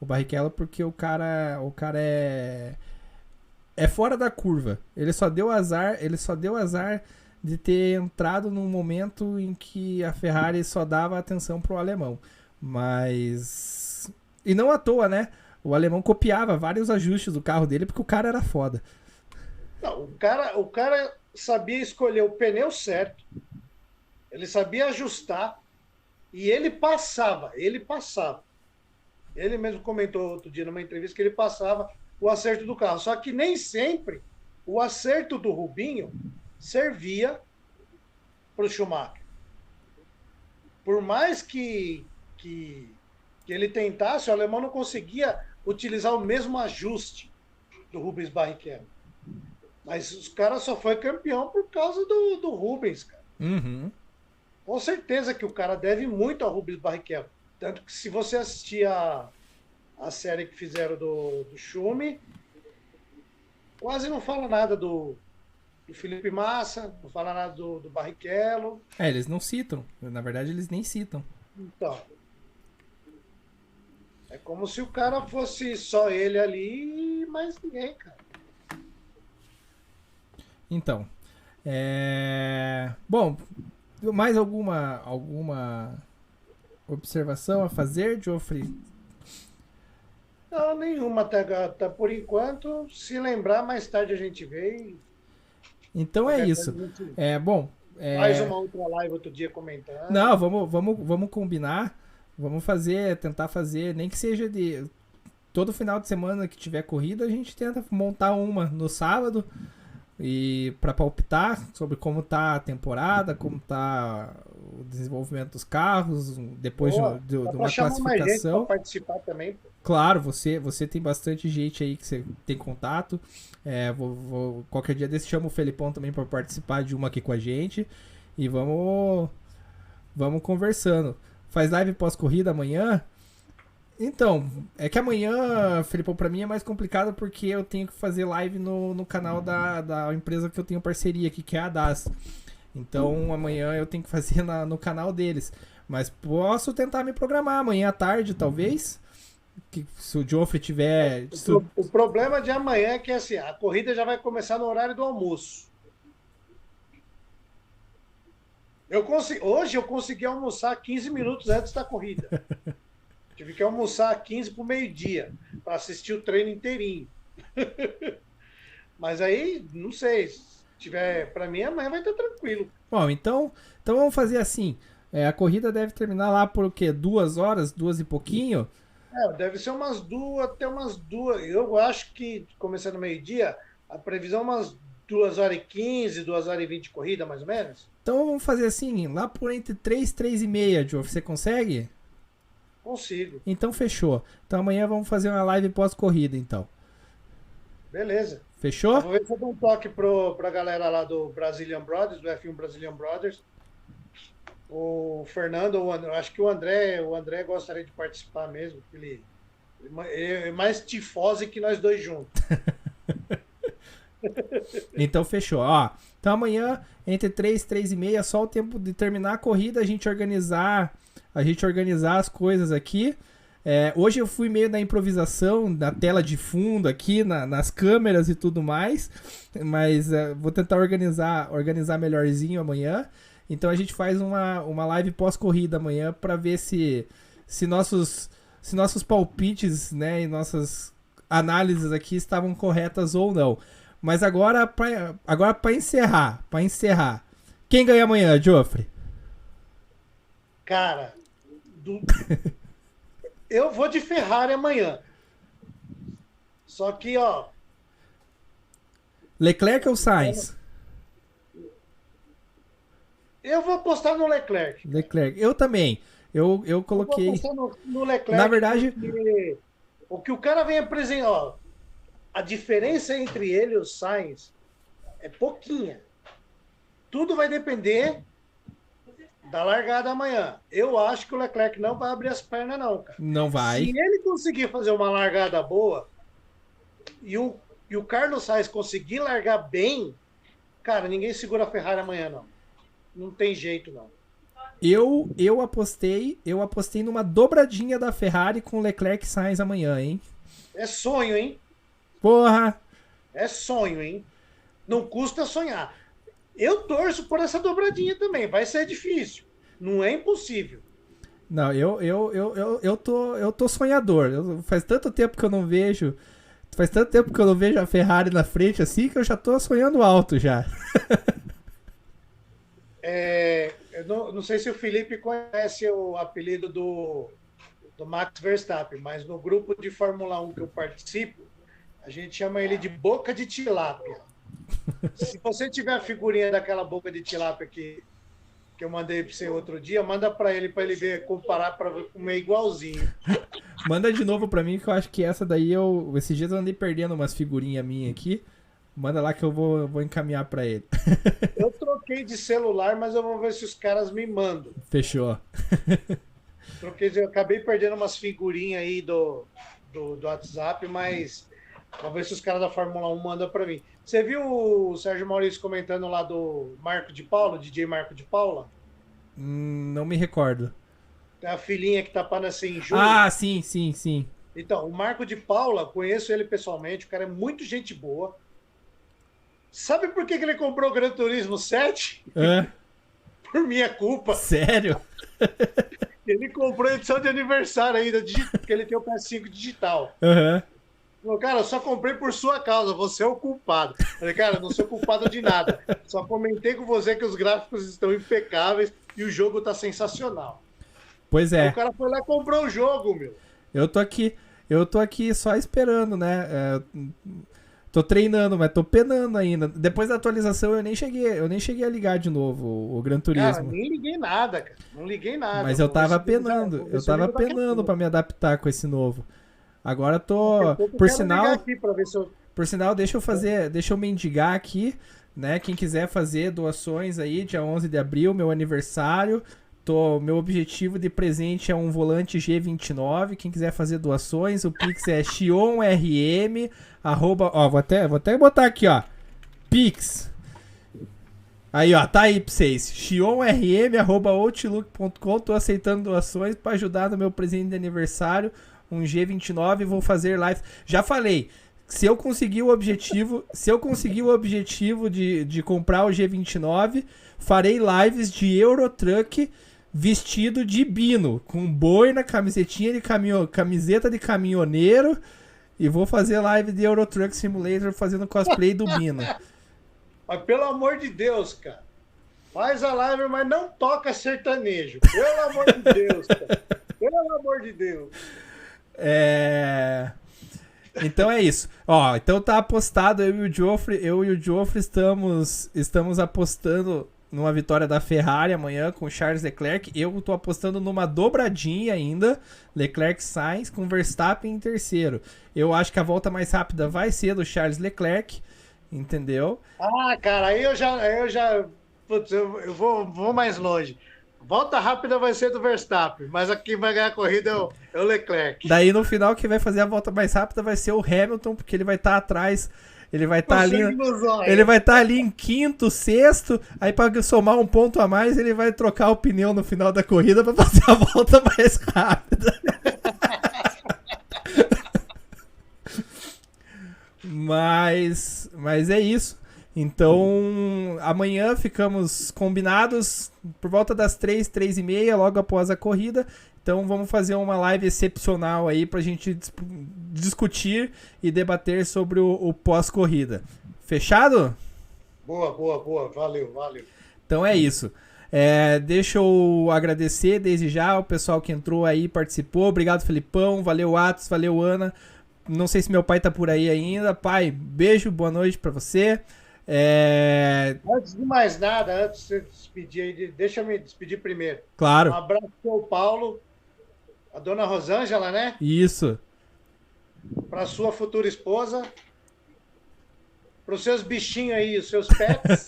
Barrichello, porque o cara é fora da curva. Ele só deu azar de ter entrado num momento em que a Ferrari só dava atenção pro alemão. Mas... E não à toa, né? O alemão copiava vários ajustes do carro dele porque o cara era foda. Não, o cara sabia escolher o pneu certo, ele sabia ajustar e ele passava. Ele mesmo comentou outro dia numa entrevista que ele passava o acerto do carro. Só que nem sempre o acerto do Rubinho servia para o Schumacher. Por mais que ele tentasse, o alemão não conseguia utilizar o mesmo ajuste do Rubens Barrichello. Mas os caras só foi campeão por causa do Rubens, cara. Uhum. Com certeza que o cara deve muito ao Rubens Barrichello. Tanto que se você assistir a série que fizeram do Schumi, quase não fala nada do Felipe Massa, não fala nada do Barrichello. Eles não citam. Na verdade, eles nem citam. Então, é como se o cara fosse só ele ali e mais ninguém, cara. Então, bom, mais alguma observação a fazer, Geoffrey? Não, nenhuma até por enquanto. Se lembrar, mais tarde a gente vê e... Então é isso. Bom. Mais uma outra live outro dia comentando. Não, vamos combinar. Vamos tentar fazer, nem que seja de todo final de semana que tiver corrida, a gente tenta montar uma no sábado e para palpitar sobre como tá a temporada, como tá o desenvolvimento dos carros, depois de uma classificação. Mais gente pra participar também. Claro, você tem bastante gente aí que você tem contato. Qualquer dia desse chama o Felipão também para participar de uma aqui com a gente. E vamos conversando. Faz live pós-corrida amanhã? Então, é que amanhã, Felipão, pra mim é mais complicado porque eu tenho que fazer live no canal da empresa que eu tenho parceria aqui, que é a DAS. Então amanhã eu tenho que fazer no canal deles. Mas posso tentar me programar amanhã à tarde, talvez. Que se o Geoffrey tiver... O problema de amanhã é que assim, a corrida já vai começar no horário do almoço. Hoje eu consegui almoçar 15 minutos antes da corrida. Tive que almoçar 15 para o meio-dia para assistir o treino inteirinho. Mas aí, não sei, se tiver para mim amanhã vai estar tranquilo. Bom, então vamos fazer assim. A corrida deve terminar lá por o quê? 2 horas, 2 e pouquinho? Deve ser umas 2, até umas 2. Eu acho que, começando no meio-dia, a previsão é umas 2h15, 2h20 de corrida, mais ou menos. Então vamos fazer assim, lá por entre 3 e 3h30, Geoffrey, você consegue? Consigo. Então fechou. Então amanhã vamos fazer uma live pós-corrida, então. Beleza. Fechou? Eu vou ver se eu dou um toque pra galera lá do Brazilian Brothers, do F1 Brazilian Brothers, o Fernando, ou o André, acho que o André gostaria de participar mesmo, porque ele é mais tifose que nós dois juntos. Então fechou, ó. Então amanhã, entre 3 e 3 e meia, só o tempo de terminar a corrida, a gente organizar as coisas aqui. Hoje eu fui meio na improvisação, na tela de fundo aqui, nas câmeras e tudo mais. Mas vou tentar organizar melhorzinho amanhã. Então a gente faz uma live pós-corrida amanhã para ver se nossos palpites, né, e nossas análises aqui estavam corretas ou não. Mas agora para encerrar, quem ganha amanhã, Joffre? Cara, eu vou de Ferrari amanhã. Só que, ó... Leclerc ou Sainz? Eu vou apostar no Leclerc. Leclerc. Eu também. Eu coloquei... Eu vou apostar no Leclerc. Na verdade... O que o cara vem apresentar... Ó, a diferença entre ele e o Sainz é pouquinha. Tudo vai depender da largada amanhã. Eu acho que o Leclerc não vai abrir as pernas, não, cara. Não vai. Se ele conseguir fazer uma largada boa e o Carlos Sainz conseguir largar bem, cara, ninguém segura a Ferrari amanhã, não. Não tem jeito, não. Eu apostei numa dobradinha da Ferrari com Leclerc e Sainz amanhã, hein? É sonho, hein? Porra! É sonho, hein? Não custa sonhar. Eu torço por essa dobradinha também. Vai ser difícil. Não é impossível. Não, eu tô sonhador. Faz tanto tempo que eu não vejo a Ferrari na frente assim que eu já tô sonhando alto já. Eu não sei se o Felipe conhece o apelido do Max Verstappen, mas no grupo de Fórmula 1 que eu participo, a gente chama ele de boca de tilápia. Se você tiver a figurinha daquela boca de tilápia que eu mandei para você outro dia, manda para ele ver, comparar para comer igualzinho. Manda de novo para mim, que eu acho que essa daí esses dias eu andei perdendo umas figurinhas minhas aqui. Manda lá que eu vou encaminhar para ele. Eu troquei de celular, mas eu vou ver se os caras me mandam. Fechou. Eu acabei perdendo umas figurinhas aí do WhatsApp, mas vou ver se os caras da Fórmula 1 mandam para mim. Você viu o Sérgio Maurício comentando lá do Marco de Paula, DJ Marco de Paula? Não me recordo. A filhinha que tá para nascer em julho. Ah, sim. Então, o Marco de Paula, conheço ele pessoalmente, o cara é muito gente boa. Sabe por que ele comprou o Gran Turismo 7? Por minha culpa. Sério? Ele comprou a edição de aniversário ainda, porque ele tem o PS5 digital. Falei, cara, eu só comprei por sua causa, você é o culpado. Falei, cara, eu não sou culpado de nada. Só comentei com você que os gráficos estão impecáveis e o jogo tá sensacional. Pois é. Aí o cara foi lá e comprou o jogo, meu. Eu tô aqui só esperando, né? Tô treinando, mas tô penando ainda. Depois da atualização eu nem cheguei a ligar de novo o Gran Turismo. Cara, nem liguei nada, cara. Não liguei nada. Mas eu tava penando. Eu tava penando pra me adaptar com esse novo. Agora tô. Por sinal, deixa eu mendigar aqui, né? Quem quiser fazer doações aí, dia 11 de abril, meu aniversário. Meu objetivo de presente é um volante G29. Quem quiser fazer doações, o Pix é xionrm. Vou até botar aqui, ó. Pix. Aí, ó, tá aí pra vocês. xionrm@outlook.com. Tô aceitando doações pra ajudar no meu presente de aniversário. Um G29, vou fazer live. Já falei, se eu conseguir o objetivo de comprar o G29, farei lives de Eurotruck vestido de Bino, com boina, camiseta de caminhoneiro, e vou fazer live de Eurotruck Simulator fazendo cosplay do Bino. Mas pelo amor de Deus, cara. Faz a live, mas não toca sertanejo. Pelo amor de Deus, cara. Pelo amor de Deus. Então é isso. Ó, então tá apostado, eu e o Joffre estamos apostando numa vitória da Ferrari amanhã com o Charles Leclerc. Eu tô apostando numa dobradinha ainda, Leclerc Sainz com Verstappen em terceiro. Eu acho que a volta mais rápida vai ser do Charles Leclerc, entendeu? Ah, cara, aí eu já putz, eu vou mais longe. Volta rápida vai ser do Verstappen, mas quem vai ganhar a corrida é o Leclerc. Daí no final quem vai fazer a volta mais rápida vai ser o Hamilton, porque ele vai estar atrás, ele vai estar ali em quinto, sexto, aí para somar um ponto a mais, ele vai trocar o pneu no final da corrida para fazer a volta mais rápida. Mas é isso. Então, amanhã ficamos combinados por volta das 3h30, logo após a corrida. Então, vamos fazer uma live excepcional aí pra gente discutir e debater sobre o pós-corrida. Fechado? Boa. Valeu. Então é isso. Deixa eu agradecer desde já o pessoal que entrou aí, participou. Obrigado, Felipão. Valeu, Atos. Valeu, Ana. Não sei se meu pai tá por aí ainda. Pai, beijo, boa noite pra você. Antes de mais nada, antes de você despedir aí, deixa eu me despedir primeiro. Claro. Um abraço pro Paulo, a dona Rosângela, né? Isso. Para sua futura esposa, para os seus bichinhos aí, os seus pets.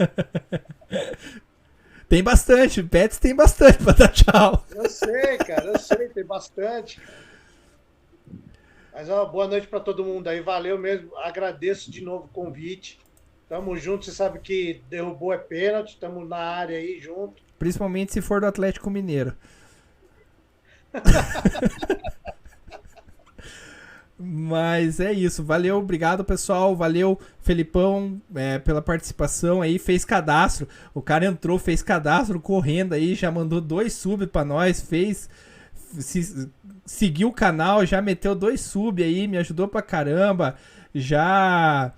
Tem bastante, pets tem bastante pra dar tchau. Eu sei, tem bastante. Mas boa noite para todo mundo aí, valeu mesmo, agradeço de novo o convite. Tamo junto, você sabe que derrubou é pênalti, tamo na área aí junto. Principalmente se for do Atlético Mineiro. Mas é isso, valeu, obrigado pessoal, valeu Felipão pela participação aí, fez cadastro, o cara entrou, fez cadastro correndo aí, já mandou 2 subs pra nós, seguiu o canal, já meteu 2 subs aí, me ajudou pra caramba, já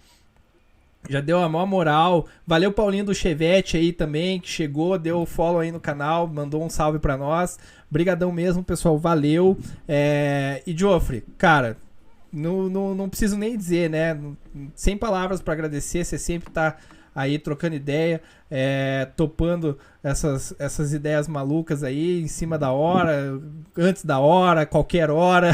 deu a maior moral. Valeu Paulinho do Chevette aí também, que chegou, deu o follow aí no canal, mandou um salve pra nós. Brigadão mesmo, pessoal, valeu. E Joffre, cara, não preciso nem dizer, né? Sem palavras pra agradecer, você sempre tá aí trocando ideia, topando essas ideias malucas aí, em cima da hora, antes da hora, qualquer hora.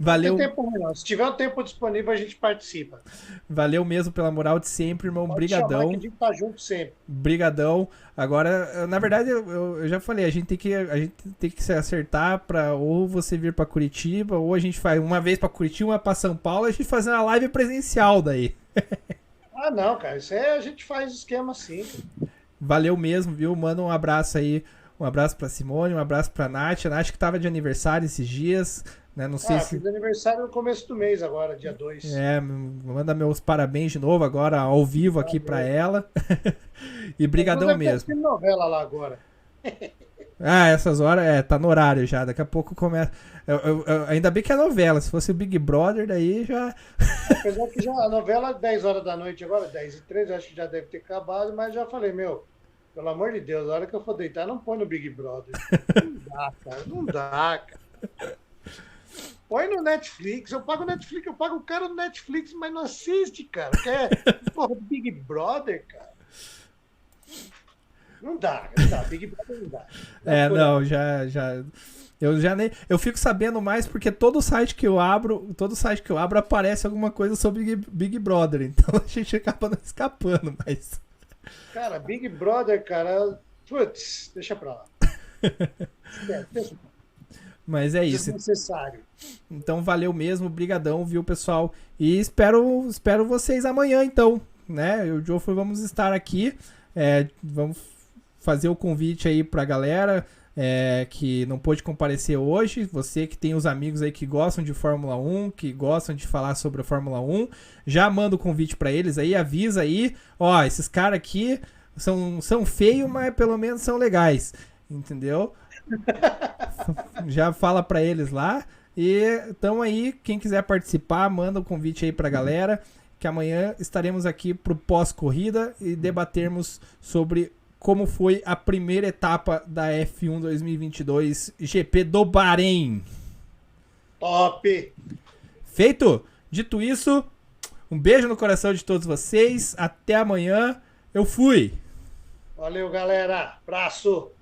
Valeu. Não tem tempo ruim, não. Se tiver um tempo disponível, a gente participa. Valeu mesmo pela moral de sempre, irmão. Brigadão. Que a gente tá junto sempre. Brigadão. Agora, na verdade, eu já falei, a gente tem que se acertar pra ou você vir pra Curitiba, ou a gente faz uma vez pra Curitiba, uma pra São Paulo, a gente fazer uma live presencial daí. Ah, não, cara. Isso a gente faz esquema assim. Valeu mesmo, viu? Manda um abraço aí. Um abraço pra Simone, um abraço pra Nath. A Nath que tava de aniversário esses dias, né? Não sei se... fiz aniversário no começo do mês agora, dia 2. Manda meus parabéns de novo agora, ao vivo aqui pra ela. E brigadão mesmo. Tem novela lá agora. Essas horas, tá no horário já. Daqui a pouco começa... ainda bem que é novela. Se fosse o Big Brother, daí já... Apesar que a novela 10 horas da noite agora, 10h13, acho que já deve ter acabado, mas já falei, pelo amor de Deus, a hora que eu for deitar, não põe no Big Brother. Não dá, cara. Põe no Netflix, eu pago o cara no Netflix, mas não assiste, cara. Big Brother, cara. Não dá, Big Brother não dá. Eu fico sabendo mais porque todo site que eu abro aparece alguma coisa sobre Big Brother, então a gente acaba não escapando, mas... Cara, Big Brother, cara, putz, deixa pra lá. Mas é isso. Desnecessário. Então valeu mesmo, brigadão, viu, pessoal? E espero vocês amanhã, então, né? Eu e o Joffrey vamos estar aqui, vamos fazer o convite aí pra galera que não pôde comparecer hoje. Você que tem os amigos aí que gostam de Fórmula 1, que gostam de falar sobre a Fórmula 1, já manda o convite pra eles aí, avisa aí, ó, esses caras aqui são feios, mas pelo menos são legais, entendeu? Já fala pra eles lá. E então aí, quem quiser participar, manda o convite aí pra galera, que amanhã estaremos aqui pro pós-corrida e debatermos sobre como foi a primeira etapa da F1 2022 GP do Bahrein. Top! Feito? Dito isso, um beijo no coração de todos vocês. Até amanhã. Eu fui! Valeu, galera. Abraço!